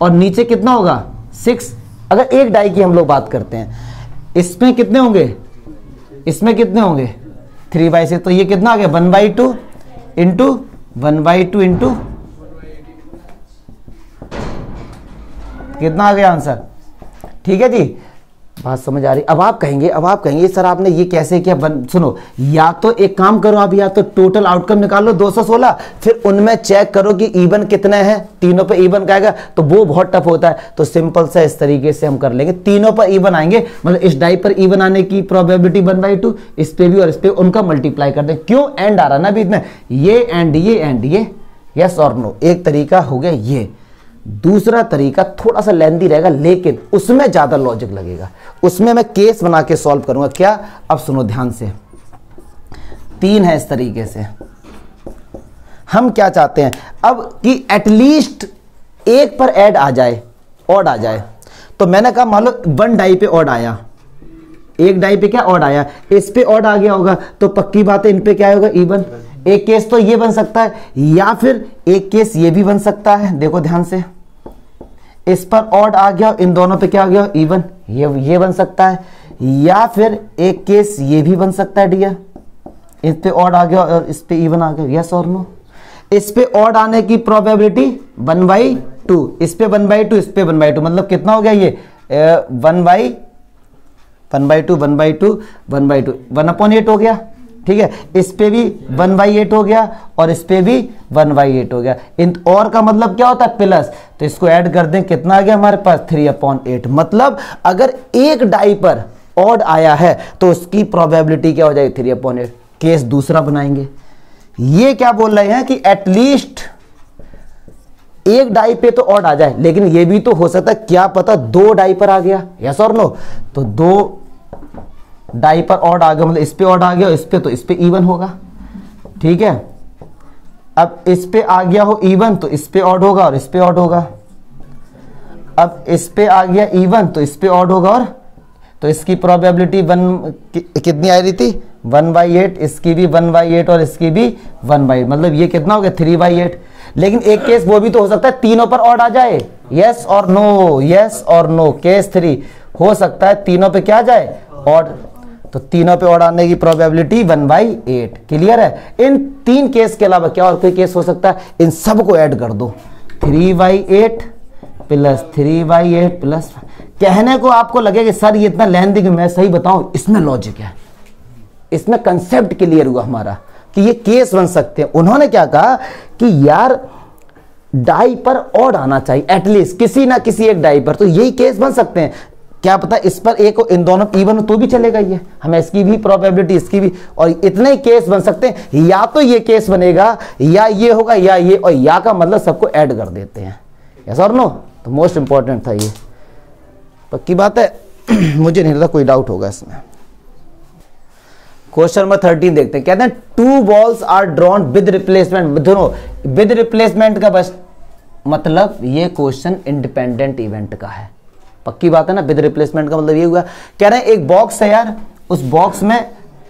Speaker 1: और नीचे कितना होगा 6। अगर एक डाई की हम लोग बात करते हैं, इसमें कितने होंगे, इसमें कितने होंगे 3/6, तो ये कितना आ गया 1/2 इंटू 1/2 इंटू कितना आ गया आंसर, ठीक है जी, बात समझ आ रही। अब आप कहेंगे सर आपने ये कैसे किया, सुनो, या तो एक काम करो आप, या तो टोटल आउटकम निकाल लो 216, फिर उनमें चेक करो कि इवन कितने हैं, तीनों पे इवन का आएगा तो वो बहुत टफ होता है, तो सिंपल सा इस तरीके से हम कर लेंगे, तीनों पर इवन आएंगे, मतलब इस डाई पर इवन आने की प्रोबेबिलिटी 1/2, इस पे भी और इस पे, उनका मल्टीप्लाई कर दें। क्यों, एंड आ रहा ना बीच में, ये एंड ये, यस और नो, एक तरीका हो गया ये। दूसरा तरीका थोड़ा सा लेंदी रहेगा, लेकिन उसमें ज्यादा लॉजिक लगेगा, उसमें मैं केस बना के सॉल्व करूंगा। क्या, अब सुनो ध्यान से, 3 है इस तरीके से। हम क्या चाहते हैं अब कि एटलीस्ट एक पर ऐड आ जाए, ऑड आ जाए। तो मैंने कहा मान लो 1 डाई पे ऑड आया, एक डाई पे क्या ऑड आया, इस पे ऑड आ गया होगा, तो पक्की बात है इन पे क्या होगा इवन। एक केस तो ये बन सकता है, या फिर एक केस ये भी बन सकता है, देखो ध्यान से, इस पर ऑड आ गया, इन दोनों पे क्या आ गया इवन, ये बन सकता है, या फिर एक केस ये भी बन सकता है डियर, इस पे ऑड आ गया और इस पे इवन आ गया, यस और नो। इस पे ऑड आने की प्रोबेबिलिटी 1/2, इस पे 1/2, इस पे 1/2, मतलब कितना हो गया ये 1/2 1/8 हो गया, ठीक है। इस पे भी 1/8 हो गया और इस पे भी 1/8 हो गया। इन और का मतलब क्या होता है प्लस, तो इसको ऐड कर दें, कितना आ गया हमारे पास 3/8। मतलब अगर एक डाई पर ऑड आया है तो उसकी प्रोबेबिलिटी क्या हो जाएगी 3/8। केस दूसरा बनाएंगे, ये क्या बोल रहे हैं कि एटलीस्ट एक डाई पे तो ऑड आ जाए, लेकिन ये भी तो हो सकता है, क्या पता 2 डाई पर आ गया, यस और नो। तो 2 डाई पर ऑड आ गया, मतलब इस पे ऑड आ गया, इस पे, तो इस पे इवन होगा, ठीक है। अब इस पे आ गया हो इवन तो इस पे ऑड होगा और इस पे ऑड होगा। अब इस पे आ गया इवन तो इस पे ऑड होगा, और तो इसकी प्रोबेबिलिटी कितनी आ रही थी 1/8, इसकी भी 1/8 और इसकी भी 1/8, मतलब ये कितना हो गया 3/8। लेकिन एक केस वो भी तो हो सकता है तीनों पर ऑड आ जाए, यस और नो, यस और नो। केस 3 हो सकता है तीनों पे क्या आ जाए ऑड, तो तीनों पे ऑड आने की प्रोबेबिलिटी 1/8। क्लियर है। इन 3 केस के अलावा क्या और कोई केस हो सकता है, इन सब को ऐड कर दो, 3/8 प्लस 3/8 प्लस, कहने को आपको लगेगा सर ये इतना लेंथी, कि मैं सही बताऊं इसमें लॉजिक है, इसमें कंसेप्ट क्लियर हुआ हमारा कि ये केस बन सकते हैं। उन्होंने क्या कहा कि यार डाई पर ऑड आना चाहिए एटलीस्ट किसी ना किसी एक डाई पर, तो यही केस बन सकते हैं। क्या पता इस पर एक इन दोनों इवन तो भी चलेगा, ये हमें इसकी भी प्रोबेबिलिटी इसकी भी, और इतने ही केस बन सकते हैं। या तो ये केस बनेगा, या ये होगा, या ये, और या का मतलब सबको ऐड कर देते हैं, यस और नो। तो मोस्ट इंपॉर्टेंट था ये, पक्की बात है मुझे नहीं लगता कोई डाउट होगा इसमें। क्वेश्चन नंबर 13 देखते हैं, कहते हैं 2 balls are drawn with replacement. दोनों विद रिप्लेसमेंट का बस मतलब ये क्वेश्चन इंडिपेंडेंट इवेंट का है, पक्की बात है ना, विद रिप्लेसमेंट का मतलब ये हुआ। कह रहे हैं एक बॉक्स है यार, उस बॉक्स में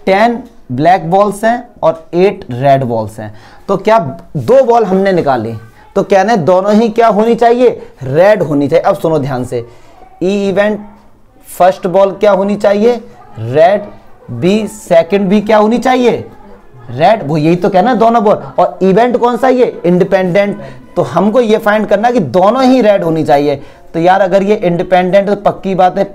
Speaker 1: 10 ब्लैक बॉल्स हैं और 8 रेड बॉल्स हैं। तो क्या 2 बॉल हमने निकाली, तो कह रहे हैं दोनों ही क्या होनी चाहिए, रेड होनी चाहिए। अब सुनो ध्यान से, ई इवेंट फर्स्ट बॉल क्या होनी चाहिए, रेड, बी सेकंड भी क्या होनी चाहिए, रेड। वो यही तो कहना है दोनों बॉल, और इवेंट कौन सा ये, इंडिपेंडेंट। तो हमको ये फाइंड करना है कि दोनों ही रेड होनी चाहिए। तो यार अगर ये इंडिपेंडेंट तो पक्की बात है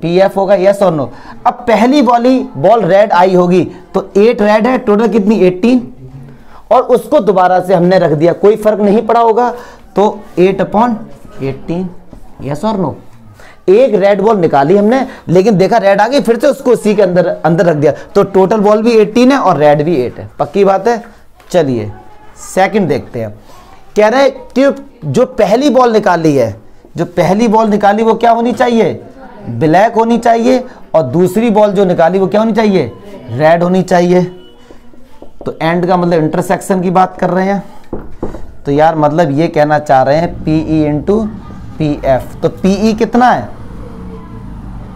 Speaker 1: PF होगा, यस और नो। अब पहली बॉल रेड आई होगी, तो 8 रेड है, टोटल कितनी 18, और उसको दोबारा से हमने रख दिया, कोई फर्क नहीं पड़ा होगा, तो 8/18, यस और नो। एक रेड बॉल निकाली हमने, लेकिन देखा रेड आ गई, फिर से उसको उसी के अंदर रख दिया, तो टोटल बॉल भी 18 है और रेड भी 8 है। पक्की बात है। चलिए सेकंड देखते हैं। कह रहे हैं कि जो पहली बॉल निकाली है, जो पहली बॉल निकाली वो क्या होनी चाहिए, ब्लैक होनी चाहिए, और दूसरी बॉल जो निकाली वो क्या होनी चाहिए, रेड होनी चाहिए। तो एंड का मतलब इंटरसेक्शन की बात कर रहे हैं। तो यार मतलब ये कहना चाह रहे हैं PE इंटू PF। तो PE कितना है,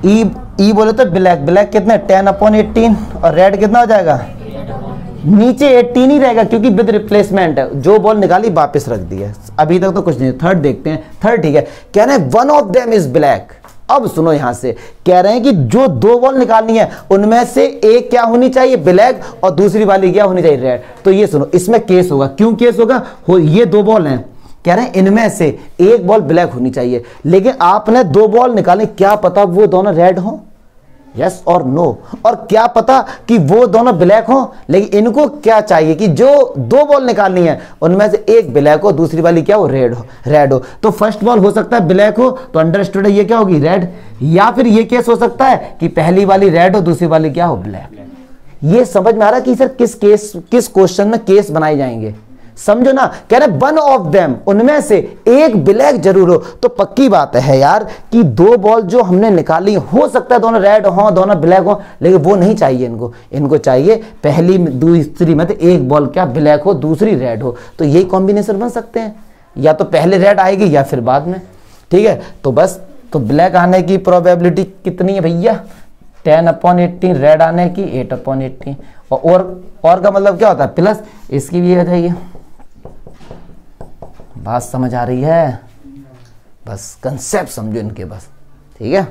Speaker 1: ई बोले तो ब्लैक कितना है 10/18, और रेड कितना हो जाएगा, नीचे 18 ही रहेगा क्योंकि विद रिप्लेसमेंट है, जो बॉल निकाली वापस रख दी है। अभी तक तो कुछ नहीं। थर्ड देखते हैं। थर्ड ठीक है, कह रहे हैं one of them is black. अब सुनो यहां से, कह रहे हैं कि जो 2 बॉल निकालनी है उनमें से एक क्या होनी चाहिए, ब्लैक, और दूसरी वाली क्या होनी चाहिए, रेड। तो ये सुनो, इसमें केस होगा। क्यों केस होगा, ये 2 बॉल हैं, कह रहे हैं इनमें से एक बॉल ब्लैक होनी चाहिए, लेकिन आपने 2 बॉल निकाले, क्या पता वो दोनों रेड हो, यस और नो। और क्या पता कि वो दोनों ब्लैक हो, लेकिन इनको क्या चाहिए कि जो 2 बॉल निकालनी है उनमें से एक ब्लैक हो, दूसरी वाली क्या हो, रेड हो। तो फर्स्ट बॉल हो सकता है ब्लैक हो, तो अंडरस्टूड है ये क्या होगी, रेड। या फिर ये केस हो सकता है कि पहली वाली रेड हो, दूसरी वाली क्या हो, ब्लैक। ये समझ में आ रहा कि सर किस क्वेश्चन में केस बनाए जाएंगे, समझो ना। कह रहे वन ऑफ देम, उनमें से एक ब्लैक जरूर हो। तो पक्की बात है यार कि 2 बॉल जो हमने निकाली, हो सकता है दोनों रेड हो, दोनों ब्लैक हो, लेकिन वो नहीं चाहिए इनको चाहिए पहली दूसरी में तो एक बॉल क्या ब्लैक हो, दूसरी रेड हो। तो यही कॉम्बिनेशन बन सकते हैं, या तो पहले रेड आएगी या फिर बाद में। ठीक है, तो बस तो ब्लैक आने की प्रोबेबिलिटी कितनी है भैया, 10/18, रेड आने की 8/18, और का मतलब क्या होता है, प्लस, इसकी भी आ जाइए। बात समझ आ रही है, बस कंसेप्ट समझो इनके बस। ठीक है,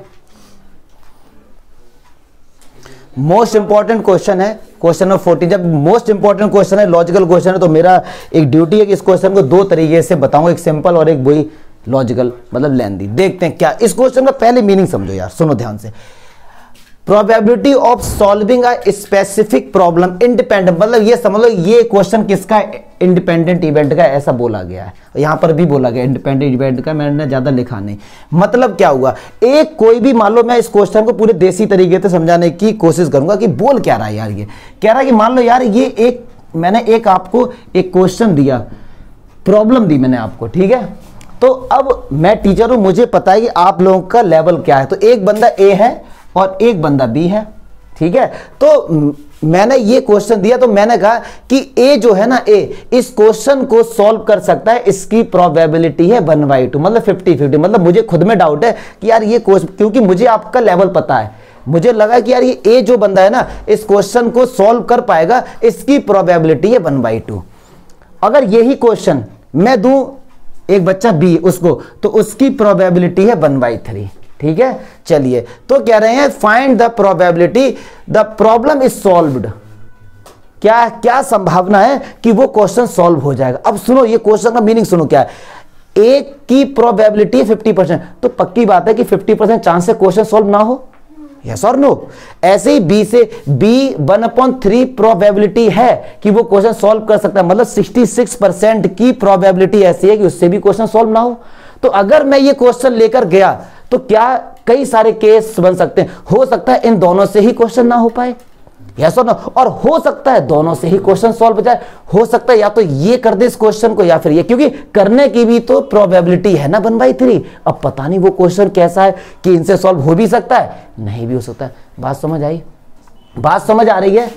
Speaker 1: मोस्ट इंपॉर्टेंट क्वेश्चन है क्वेश्चन नंबर 14। जब मोस्ट इंपॉर्टेंट क्वेश्चन है, लॉजिकल क्वेश्चन है, तो मेरा एक ड्यूटी है कि इस क्वेश्चन को 2 तरीके से बताऊंगा, एक सिंपल और एक वही लॉजिकल, मतलब लेंदी। देखते हैं क्या इस क्वेश्चन का पहले मीनिंग समझो यार, सुनो ध्यान से। Probability of solving a specific problem independent, मतलब ये समझ लो ये क्वेश्चन किसका, इंडिपेंडेंट इवेंट का, ऐसा बोला गया है। यहां पर भी बोला गया इंडिपेंडेंट इवेंट का, मैंने ज्यादा लिखा नहीं। मतलब क्या हुआ, एक कोई भी मान लो, मैं इस क्वेश्चन को पूरे देसी तरीके से समझाने की कोशिश करूंगा कि बोल क्या रहा है यार। ये कह रहा है कि मान लो यार ये मैंने आपको एक क्वेश्चन दिया, प्रॉब्लम दी मैंने आपको, ठीक है। तो अब मैं टीचर हूं, मुझे पता है कि आप लोगों का लेवल क्या है। तो एक बंदा ए है और एक बंदा बी है, ठीक है। तो मैंने ये क्वेश्चन दिया, तो मैंने कहा कि ए जो है ना, ए इस क्वेश्चन को सॉल्व कर सकता है, इसकी प्रोबेबिलिटी है 1/2, मतलब 50-50। मतलब मुझे खुद में डाउट है कि यार ये क्वेश्चन, क्योंकि मुझे आपका लेवल पता है, मुझे लगा कि यार ये ए जो बंदा है ना, इस क्वेश्चन को सॉल्व कर पाएगा, इसकी प्रोबेबिलिटी है 1/2। अगर यही क्वेश्चन मैं दूं एक बच्चा बी उसको, तो उसकी प्रोबेबिलिटी है 1/3। ठीक है, चलिए तो कह रहे हैं find the probability the problem is solved. क्या क्या संभावना है कि वो क्वेश्चन सॉल्व हो जाएगा। अब सुनो ये क्वेश्चन का मीनिंग सुनो क्या है। ए की प्रोबेबिलिटी 50%, तो पक्की बात है कि 50% चांस है क्वेश्चन सॉल्व ना हो, यस और नो। ऐसे ही बी से बी 1/3 प्रोबेबिलिटी है कि वो क्वेश्चन सॉल्व कर सकता है, मतलब 66% की प्रोबेबिलिटी ऐसी है कि उससे भी क्वेश्चन सॉल्व ना हो। तो अगर मैं ये क्वेश्चन लेकर गया तो क्या कई सारे केस बन सकते हैं। हो सकता है इन दोनों से ही क्वेश्चन ना हो पाए, यस और नो, और हो सकता है दोनों से ही क्वेश्चन सॉल्व हो जाए। हो सकता है या तो ये कर दे इस क्वेश्चन को या फिर ये, क्योंकि करने की भी तो प्रोबेबिलिटी है ना 1/3। अब पता नहीं वो क्वेश्चन कैसा है कि इनसे सॉल्व हो भी सकता है, नहीं भी हो सकता है। बात समझ आई, बात समझ आ रही है।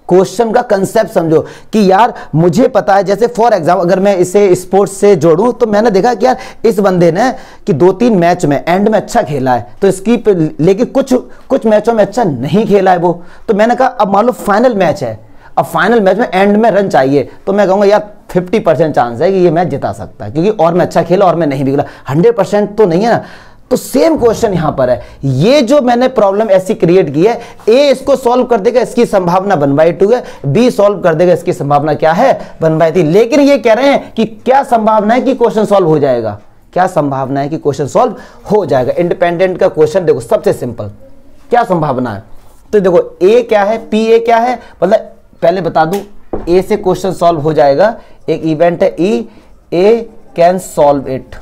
Speaker 1: क्वेश्चन का कंसेप्ट समझो कि यार मुझे पता है, जैसे फॉर एग्जाम्पल अगर मैं इसे स्पोर्ट्स से जोड़ूं तो मैंने देखा कि यार इस बंदे ने कि 2-3 मैच में एंड में अच्छा खेला है, तो इसकी लेकिन कुछ मैचों में अच्छा नहीं खेला है वो, तो मैंने कहा अब मान लो फाइनल मैच है, अब फाइनल मैच में एंड में रन चाहिए, तो मैं कहूंगा यार 50% चांस है कि ये मैच जिता सकता है क्योंकि और मैं अच्छा खेला और मैं नहीं भी खेला, 100% तो नहीं है ना। तो सेम क्वेश्चन यहां पर है, ये जो मैंने प्रॉब्लम ऐसी क्रिएट की है, ए इसको सॉल्व कर देगा, इसकी संभावना 1/2 है, बी सॉल्व कर देगा, इसकी संभावना क्या है 1/3, लेकिन ये कह रहे हैं कि क्या संभावना है कि क्वेश्चन सॉल्व हो जाएगा, क्या संभावना है कि क्वेश्चन सॉल्व हो जाएगा। इंडिपेंडेंट का क्वेश्चन देखो सबसे सिंपल, क्या संभावना है, तो देखो ए क्या है, पी ए क्या है, मतलब पहले बता दूं ए से क्वेश्चन सॉल्व हो जाएगा, एक इवेंट है ई, ए कैन सॉल्व इट,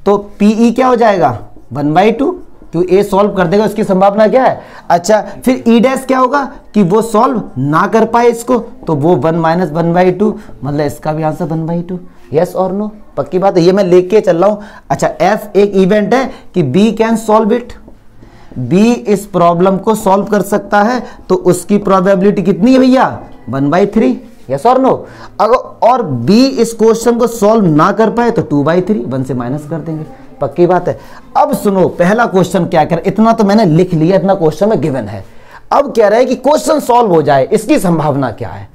Speaker 1: तो पीई क्या हो जाएगा 1/2 क्योंकि ए सॉल्व कर देगा, उसकी संभावना क्या है। अच्छा फिर ई डैश क्या होगा कि वो सॉल्व ना कर पाए इसको, तो वो 1 - 1/2, मतलब इसका भी आंसर 1/2। यस और नो, पक्की बात है, ये मैं लेके चल रहा हूं। अच्छा एफ एक इवेंट है कि B can solve it, B इस प्रॉब्लम को सॉल्व कर सकता है, तो उसकी प्रोबेबिलिटी कितनी है भैया 1/3। यस और नो, अगर और बी इस क्वेश्चन को सॉल्व ना कर पाए तो 2/3, 1 से माइनस कर देंगे, पक्की बात है। अब सुनो पहला क्वेश्चन क्या कर, इतना तो मैंने लिख लिया, इतना क्वेश्चन में गिवन है। अब कह रहा है कि क्वेश्चन सॉल्व हो जाए, इसकी संभावना क्या है,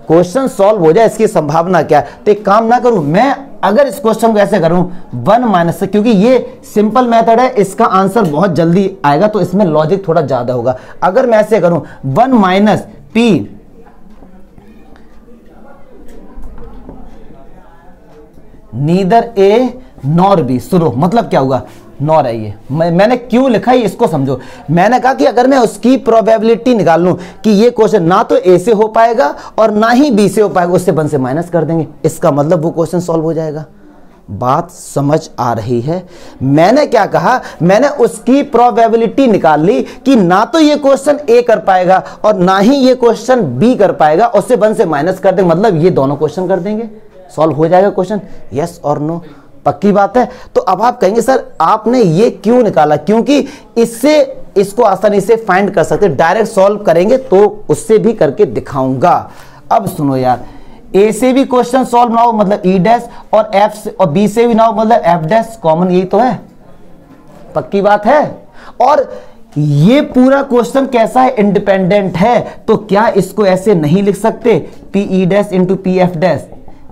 Speaker 1: क्वेश्चन सॉल्व हो जाए इसकी संभावना क्या है। तो एक काम ना करूं मैं, अगर इस क्वेश्चन को ऐसे करूं 1 माइनस से, क्योंकि ये सिंपल मेथड है, इसका आंसर बहुत जल्दी आएगा, तो इसमें लॉजिक थोड़ा ज्यादा होगा। अगर मैं ऐसे करूं 1 minus P neither A nor be, सुनो मतलब क्या हुआ, नॉर है ये, मैंने क्यों लिखा है इसको समझो। मैंने कहा कि अगर मैं उसकी प्रोबेबिलिटी निकाल लूं कि ये क्वेश्चन ना तो ए से हो पाएगा और ना ही बी से हो पाएगा, उससे 1 से माइनस कर देंगे, इसका मतलब वो क्वेश्चन सॉल्व हो जाएगा। बात समझ आ रही है। मैंने क्या कहा, मैंने उसकी प्रोबेबिलिटी निकाल ली कि ना तो ये क्वेश्चन ए कर पाएगा और ना ही ये क्वेश्चन बी कर पाएगा, उससे 1 से माइनस कर देंगे, मतलब ये दोनों क्वेश्चन कर देंगे, सॉल्व हो जाएगा क्वेश्चन। यस और नो, पक्की बात है। तो अब आप कहेंगे सर आपने ये क्यों निकाला, क्योंकि इससे इसको आसानी से फाइंड कर सकते, डायरेक्ट सॉल्व करेंगे तो उससे भी करके दिखाऊंगा। अब सुनो यार, ए से भी क्वेश्चन सॉल्व ना हो मतलब ई डैश, और एफ से और बी से भी ना हो मतलब एफ डैश, कॉमन यही तो है, पक्की बात है। और ये पूरा क्वेश्चन कैसा है, इंडिपेंडेंट है, तो क्या इसको ऐसे नहीं लिख सकते P E dash into P F dash.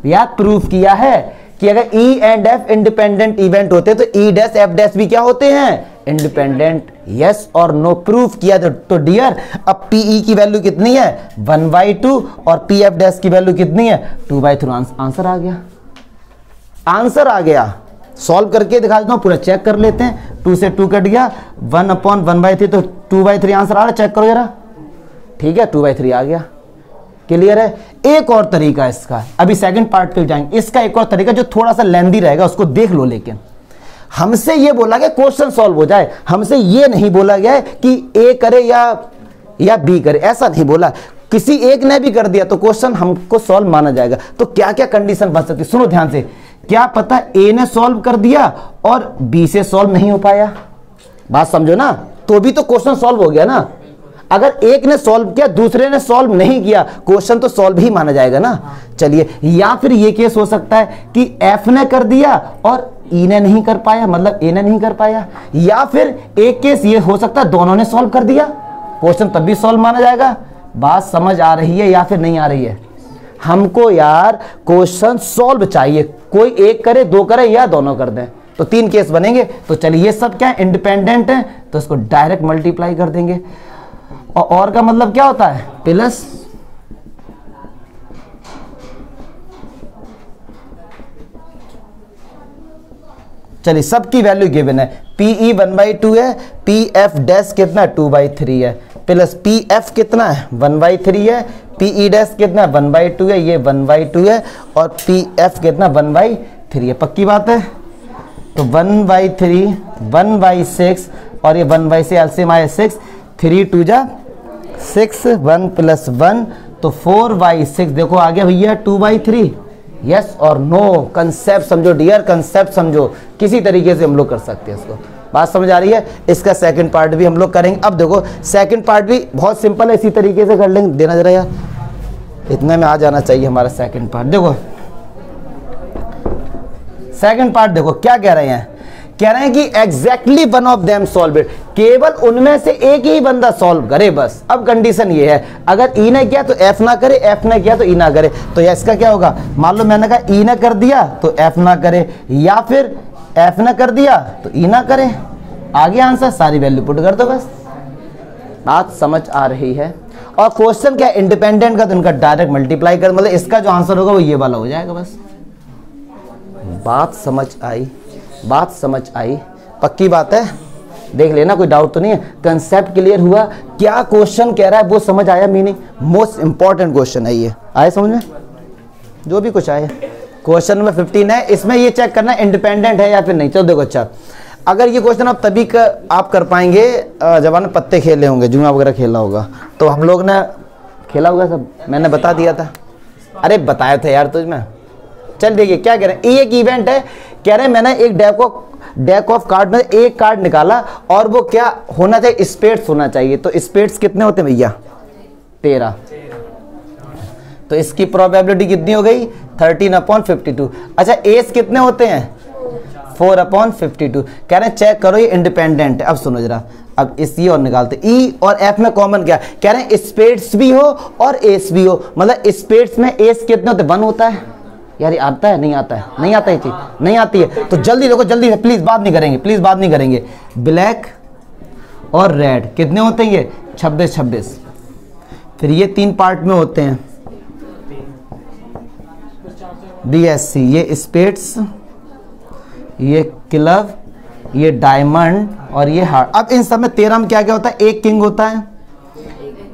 Speaker 1: याद प्रूफ किया है कि अगर E and F independent event होते तो ई डैश एफ डैश भी क्या होते हैं, इंडिपेंडेंट। यस और नो, प्रूफ किया। तो डियर अब पीई की वैल्यू कितनी है 1/2 और पी एफ डैश की वैल्यू कितनी है 2/3। आंसर आ गया, आंसर आ गया। सॉल्व करके दिखा देता हूं, पूरा चेक कर लेते हैं। 2 से 2 कट गया, 1/1/3 तो 2/3 आंसर आ रहा है, चेक करो जरा। ठीक है 2/3 आ गया, क्लियर है। एक और तरीका इसका, अभी सेकंड पार्ट पे जाएंगे, इसका एक और तरीका जो थोड़ा सा लेंदी रहेगा, उसको देख लो। लेकिन हमसे ये बोला गया क्वेश्चन सॉल्व हो जाए, हमसे ये नहीं बोला गया है कि ए करे या बी करे, ऐसा नहीं बोला। किसी एक ने भी कर दिया तो क्वेश्चन हमको सॉल्व माना जाएगा। तो क्या क्या कंडीशन बन सकती, सुनो ध्यान से। क्या पता ए ने सॉल्व कर दिया और बी से सॉल्व नहीं हो पाया, बात समझो ना, तो भी तो क्वेश्चन सॉल्व हो गया ना। अगर एक ने सॉल्व किया दूसरे ने सॉल्व नहीं किया, क्वेश्चन तो सॉल्व ही माना जाएगा ना। चलिए, या फिर ये केस हो सकता है कि एफ ने कर दिया और ई ने नहीं कर पाया, मतलब ए ने नहीं कर पाया। या फिर एक केस ये हो सकता है दोनों ने सॉल्व कर दिया, क्वेश्चन तब भी सॉल्व माना जाएगा। बात समझ आ रही है या फिर नहीं आ रही है? हमको यार क्वेश्चन सॉल्व चाहिए, कोई एक करे, दो करे या दोनों कर दें, तो 3 केस बनेंगे। तो चलिए ये सब क्या है, इंडिपेंडेंट है, तो इसको डायरेक्ट मल्टीप्लाई कर देंगे। और का मतलब क्या होता है, प्लस। चलिए सबकी वैल्यू गिवन है, पीई 1/2 है, पी एफ डैश कितना 2/3 है, प्लस पी एफ कितना है 1/3 है, पीई डैश कितना 1/2 है, ये 1/2 है, और पी एफ कितना 1/3 है। पक्की बात है। तो 1/3 1/6 और ये 1/6 एलसीएम आया 6, 3 2 जा 6, 1 + 1 तो 4/6। देखो आ गया भैया 2/3। यस और नो, कंसेप्ट समझो डियर, कंसेप्ट समझो, किसी तरीके से हम लोग कर सकते हैं इसको। बात समझ आ रही है? इसका सेकंड पार्ट भी हम लोग करेंगे। अब देखो सेकंड पार्ट भी बहुत सिंपल है, इसी तरीके से कर लेंगे। देना जरा यार, इतने में आ जाना चाहिए हमारा सेकंड पार्ट। देखो सेकंड पार्ट देखो क्या कह रहे हैं, कह रहे हैं कि exactly one of them solve it, केवल उनमें से एक ही बंदा सॉल्व करे बस। अब कंडीशन ये है, अगर ई ने किया तो एफ ना करे, एफ ने किया तो ई ना करे। तो इसका क्या होगा, मान लो मैंने कहा ई ने कर दिया तो एफ ना करे, या फिर एफ ने कर दिया तो ई ना करे। आगे आंसर सारी वैल्यू पुट कर दो बस। बात समझ आ रही है? और क्वेश्चन क्या, इंडिपेंडेंट का तो इनका डायरेक्ट मल्टीप्लाई कर, मतलब इसका जो आंसर होगा वो ये वाला हो जाएगा बस। बात समझ आई? बात समझ आई? पक्की बात है? देख लेना, कोई डाउट तो नहीं है, कंसेप्ट क्लियर हुआ? क्या क्वेश्चन कह रहा है वो समझ आया, मीनिंग मोस्ट इंपॉर्टेंट क्वेश्चन है ये। आए समझ में? जो भी कुछ आए। क्वेश्चन नंबर 15 है, इसमें ये चेक करना इंडिपेंडेंट है या फिर नहीं। चलो देखो, अच्छा अगर ये क्वेश्चन आप तभी आप कर पाएंगे जब आपने पत्ते खेले होंगे, जुआ वगैरह खेला होगा। तो हम लोग ने खेला होगा सब, मैंने बता दिया था। अरे बताया था यार तुझमें। चल देखिए क्या कह रहे हैं, ये एक इवेंट है, कह रहे हैं मैंने एक डेक ऑफ कार्ड में एक कार्ड निकाला और वो क्या होना चाहिए, स्पेड्स होना चाहिए। तो स्पेड्स कितने होते हैं भैया? 13। तो इसकी प्रोबेबिलिटी कितनी हो गई? 13/52। अच्छा एस कितने होते हैं? 4/52। कह रहे हैं चेक करो ये इंडिपेंडेंट है। अब सुनो जरा, अब इस ये और निकालते, ई और एफ में कॉमन क्या, कह रहे हैं स्पेड्स भी हो और एस भी हो। मतलब स्पेड्स में एस कितने होते? 1 होता है। यार ये आता है? नहीं आता है? नहीं आता है चीज, नहीं आती है। तो जल्दी देखो, जल्दी से, प्लीज बात नहीं करेंगे, प्लीज बात नहीं करेंगे। ब्लैक और रेड कितने होते हैं? ये 26। फिर ये 3 पार्ट में होते हैं, BSC, ये स्पेड्स, ये क्लब, ये डायमंड और ये हार्ट। अब इन सब में 13 में क्या क्या होता है? एक किंग होता है,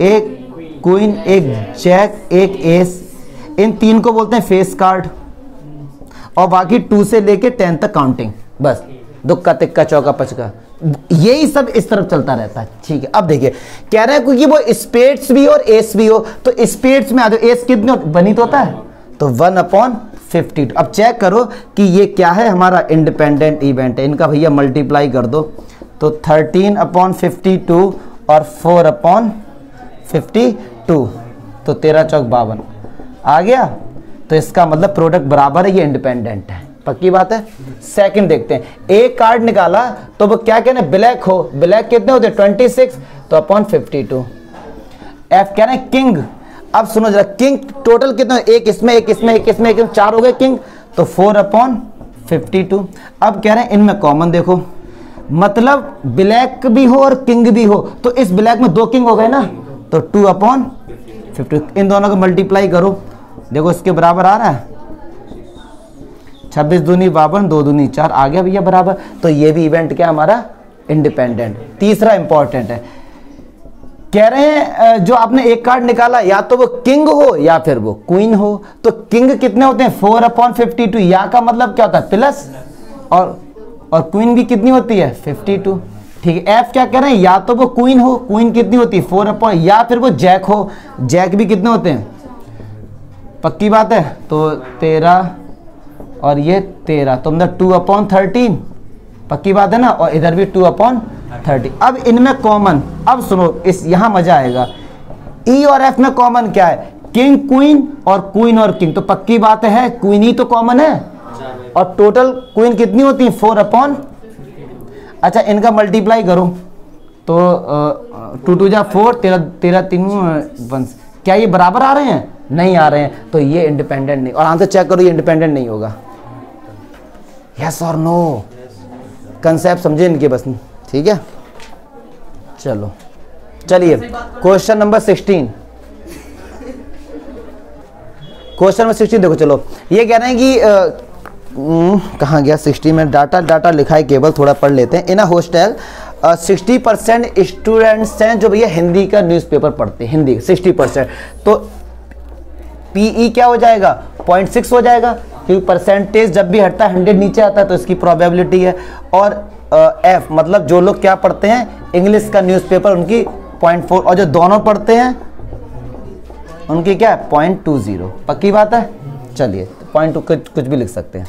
Speaker 1: एक क्वीन, एक जैक, एक एस। इन 3 को बोलते हैं फेस कार्ड, और बाकी 2 से लेके 10 तक काउंटिंग। बस दुक्का तिक्का चौका पचका यही सब इस तरफ चलता रहता है। ठीक है, अब देखिए कह रहे हैं क्योंकि वो स्पेड्स भी और एस भी हो, तो स्पेड्स में आ जाओ, एस कितने बनित होता है? तो 1/52। अब चेक करो कि ये क्या है, हमारा इंडिपेंडेंट इवेंट है। इनका भैया मल्टीप्लाई कर दो, तो 13/52 और 4/52, तो 13 चौक 52 आ गया। तो इसका मतलब प्रोडक्ट बराबर है, ये इंडिपेंडेंट है। पक्की बात है? सेकंड देखते हैं, एक कार्ड निकाला तो वो क्या कहना, ब्लैक हो, ब्लैक कितने होते? 26, तो /52। एफ कह रहे हैं किंग। अब सुनो जरा, किंग टोटल कितने? एक इसमें, एक इसमें, एक इसमें, एक इसमें, 4 हो गए किंग, तो 4/52। अब कह रहे हैं इनमें कॉमन देखो, मतलब ब्लैक भी हो और किंग भी हो, तो इस ब्लैक में 2 किंग हो गए ना, तो 2/50। इन दोनों को मल्टीप्लाई करो, देखो इसके बराबर आ रहा है, 26 दूनी 52, 2 दूनी 4, आ गया भैया बराबर। तो ये भी इवेंट क्या हमारा? इंडिपेंडेंट। तीसरा इंपॉर्टेंट है, कह रहे हैं जो आपने एक कार्ड निकाला, या तो वो किंग हो या फिर वो क्वीन हो। तो किंग कितने होते हैं? 4/52। या का मतलब क्या होता है? प्लस, और क्वीन भी कितनी होती है? 52। ठीक है, एफ क्या कह रहे हैं? या तो वो क्वीन हो, क्वीन कितनी होती है? 4/, या फिर वो जैक हो, जैक भी कितने होते हैं? पक्की बात है, तो 13 और ये 13, तो मतलब 2/13। पक्की बात है ना, और इधर भी 2/30। अब इनमें कॉमन, अब सुनो इस यहां मजा आएगा, ई और एफ में कॉमन क्या है? किंग क्वीन और क्वीन और किंग। तो पक्की बात है क्वीन ही तो कॉमन है, और टोटल क्वीन कितनी होती है? 4/। अच्छा इनका मल्टीप्लाई करो, तो 2 2 जा 4, 13 3 1। क्या ये बराबर आ रहे हैं? नहीं आ रहे हैं, तो ये इंडिपेंडेंट नहीं। और आंसर चेक करो, ये इंडिपेंडेंट नहीं होगा। यस और नो? कंसेप्ट समझे इनके बस, ठीक है। चलो चलिए क्वेश्चन नंबर 16। क्वेश्चन नंबर 16 देखो, चलो ये कह रहे हैं कि कहाँ गया 16 में? डाटा लिखा है केवल, थोड़ा पढ़ लेते हैं। इन अ हॉस्टल 60% स्टूडेंट्स हैं जो भैया हिंदी का न्यूज़पेपर पढ़ते हैं, हिंदी 60%। तो पीई क्या हो जाएगा? 0.6 हो जाएगा, क्योंकि परसेंटेज जब भी हटता है 100 नीचे आता है, तो इसकी प्रोबेबिलिटी है। और एफ मतलब जो लोग क्या पढ़ते हैं इंग्लिश का न्यूज़पेपर, उनकी 0.4, और जो दोनों पढ़ते हैं उनकी क्या है? 0.20। पक्की बात है? चलिए 0.2 कुछ भी लिख सकते हैं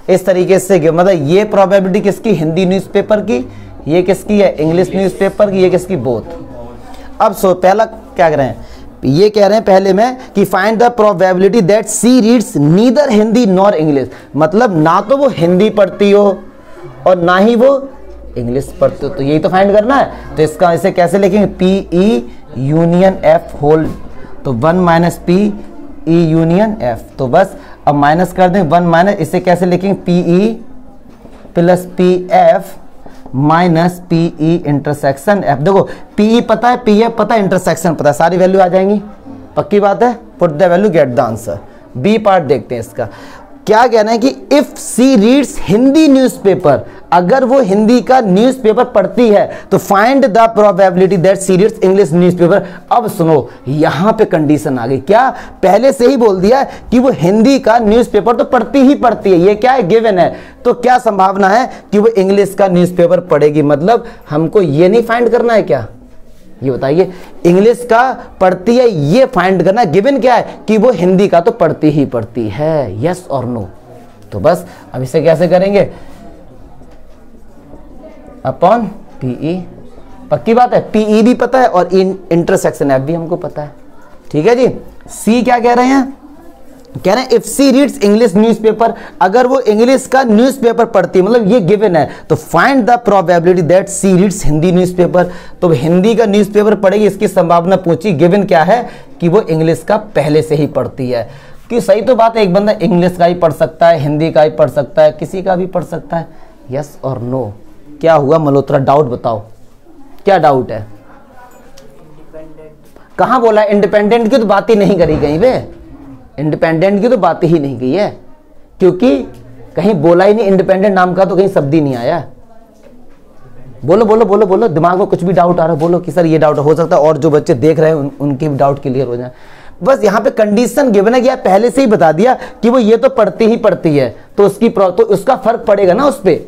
Speaker 1: इस तरीके से। मतलब ये प्रोबेबिलिटी किसकी? हिंदी न्यूज़पेपर की, ये किसकी है, इंग्लिश न्यूज़पेपर की, ये किसकी, बोथ। अब सो पहला क्या कर रहे हैं, ये कह रहे हैं पहले में कि find the probability that C reads neither Hindi nor English, मतलब ना तो वो हिंदी पढ़ती हो और ना ही वो इंग्लिश पढ़ती हो, तो यही तो फाइंड करना है। तो इसका इसे कैसे लिखेंगे, P E union F whole, तो 1 minus P E union F, तो बस अब माइनस कर दें 1 माइनस, इसे कैसे लिखेंगे, P E plus P F minus P E intersection F. देखो पी ई पता है, पी एफ पता है, इंटरसेक्शन पता है, सारी वैल्यू आ जाएंगी, पक्की बात है। Put the value get the answer. B part देखते हैं इसका, क्या कहना है कि if C reads Hindi newspaper, अगर वो हिंदी का न्यूज़पेपर पढ़ती है तो find the probability that C reads English newspaper. अब सुनो यहां पे कंडीशन आ गई, क्या पहले से ही बोल दिया कि वो हिंदी का न्यूज़पेपर तो पढ़ती ही पढ़ती है, ये क्या है, गिवन है, तो क्या संभावना है कि वो इंग्लिश का न्यूज़पेपर पढ़ेगी। मतलब हमको ये नहीं फाइंड करना है क्या, ये बताइए, इंग्लिश का पढ़ती है ये फाइंड करना, गिवन क्या है कि वो हिंदी का तो पढ़ती ही पढ़ती है, यस और नो। तो बस अब इसे कैसे करेंगे, अपॉन पीई, पक्की बात है, पीई भी पता है और इंटरसेक्शन एफ भी हमको पता है, ठीक है जी। सी क्या कह रहे हैं, कह रहे हैं if C reads English newspaper, अगर वो इंग्लिश का न्यूज़पेपर पढ़ती है, मतलब ये गिवन है, तो find the probability that C reads Hindi newspaper, तो हिंदी का न्यूज़पेपर पढ़ेगी, इसकी संभावना पूछी, गिवन क्या है कि वो इंग्लिश का पहले से ही पढ़ती है। कि सही तो बात है, एक बंदा इंग्लिश का ही पढ़ सकता है, हिंदी का ही पढ़ सकता है, किसी का भी पढ़ सकता है, यस और नो। क्या हुआ मल्होत्रा, डाउट बताओ, क्या डाउट है, कहां बोला, इंडिपेंडेंट की तो बात ही नहीं करी गई वे, इंडिपेंडेंट की तो बात ही नहीं की है, क्योंकि कहीं बोला ही नहीं, इंडिपेंडेंट नाम का तो कहीं शब्द ही नहीं आया। बोलो बोलो बोलो बोलो, दिमाग में कुछ भी डाउट आ रहा है बोलो कि सर ये डाउट हो सकता है, और जो बच्चे देख रहे हैं उनके भी डाउट क्लियर हो जाए। बस यहाँ पे कंडीशन गिवन है कि यार पहले से ही बता दिया कि वो ये तो पढ़ती ही पढ़ती है, तो उसका फर्क पड़ेगा ना उस पर,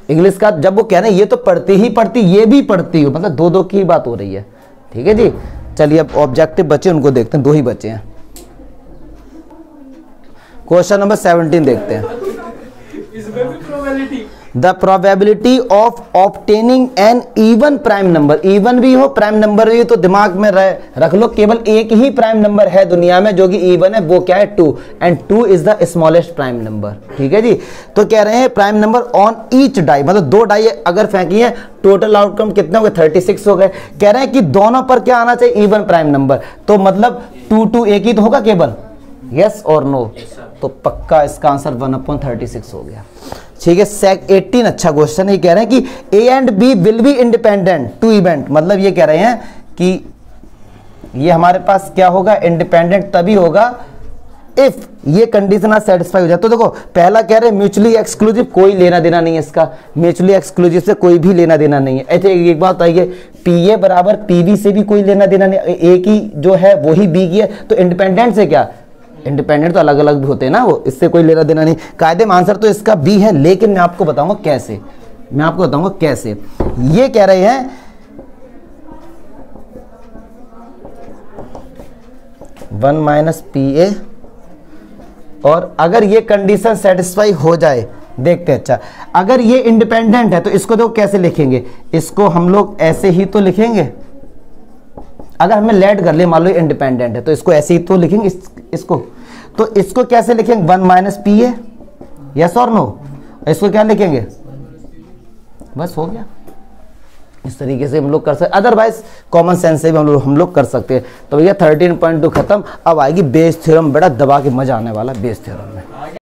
Speaker 1: इंग्लिश का। जब वो कह रहे हैं ये तो पढ़ती ही पढ़ती, ये भी पढ़ती हो, मतलब दो की बात हो रही है, ठीक है जी। चलिए अब ऑब्जेक्टिव बचे उनको देखते हैं, 2 ही बचे हैं। क्वेश्चन नंबर 17 देखते हैं। The probability of obtaining an even prime number, even भी हो प्राइम नंबर भी हो, तो दिमाग में रख लो केवल एक ही प्राइम नंबर है दुनिया में जो कि इवन है, वो क्या है 2, and 2 is the smallest prime number, ठीक है जी। तो कह रहे हैं prime number on each die, मतलब 2 डाई अगर फेंकी है, टोटल आउटकम कितने हो गए, 36 हो गए। कह रहे हैं कि दोनों पर क्या आना चाहिए, इवन प्राइम नंबर, तो मतलब 2 एक ही तो होगा केवल, यस और नो। तो पक्का इसका आंसर 1/36 हो गया, ठीक है। 18 अच्छा क्वेश्चन है, कह रहे हैं कि A and B will be independent two event, मतलब ये कह रहे हैं कि ये हमारे पास क्या होगा, इंडिपेंडेंट तभी होगा इफ ये कंडीशन सेटिस्फाई हो जाए। तो देखो पहला कह रहे हैं म्यूचुअली एक्सक्लूसिव, कोई लेना देना नहीं है इसका, म्यूचुअली एक्सक्लूसिव से कोई भी लेना देना नहीं है। ऐसे एक बात आइए, पी ए बराबर पीबी से भी कोई लेना देना नहीं, ए की जो है वो ही बी की है, तो इंडिपेंडेंट से क्या, इंडिपेंडेंट तो अलग अलग भी होते हैं ना, वो इससे कोई लेना देना नहीं। कायदे में आंसर तो इसका बी है, लेकिन मैं आपको बताऊंगा कैसे, मैं आपको बताऊंगा कैसे। ये कह रहे हैं 1 माइनस पी ए, और अगर ये कंडीशन सेटिस्फाई हो जाए, देखते हैं। अच्छा अगर ये इंडिपेंडेंट है तो इसको देखो कैसे लिखेंगे, इसको हम लोग ऐसे ही तो लिखेंगे, अगर हमें लेट कर ले मान लो इंडिपेंडेंट है तो इसको ऐसे ही तो लिखेंगे, इसको तो इसको कैसे लिखेंगे, 1 माइनस पी ए, यस और नो। इसको क्या लिखेंगे, बस हो गया। इस तरीके से हम लोग कर सकते, अदरवाइज कॉमन सेंस से भी हम लोग कर सकते हैं। तो भैया 13.2 खत्म। अब आएगी बेस थ्योरम, बड़ा दबा के मजा आने वाला बेस थ्योरम में।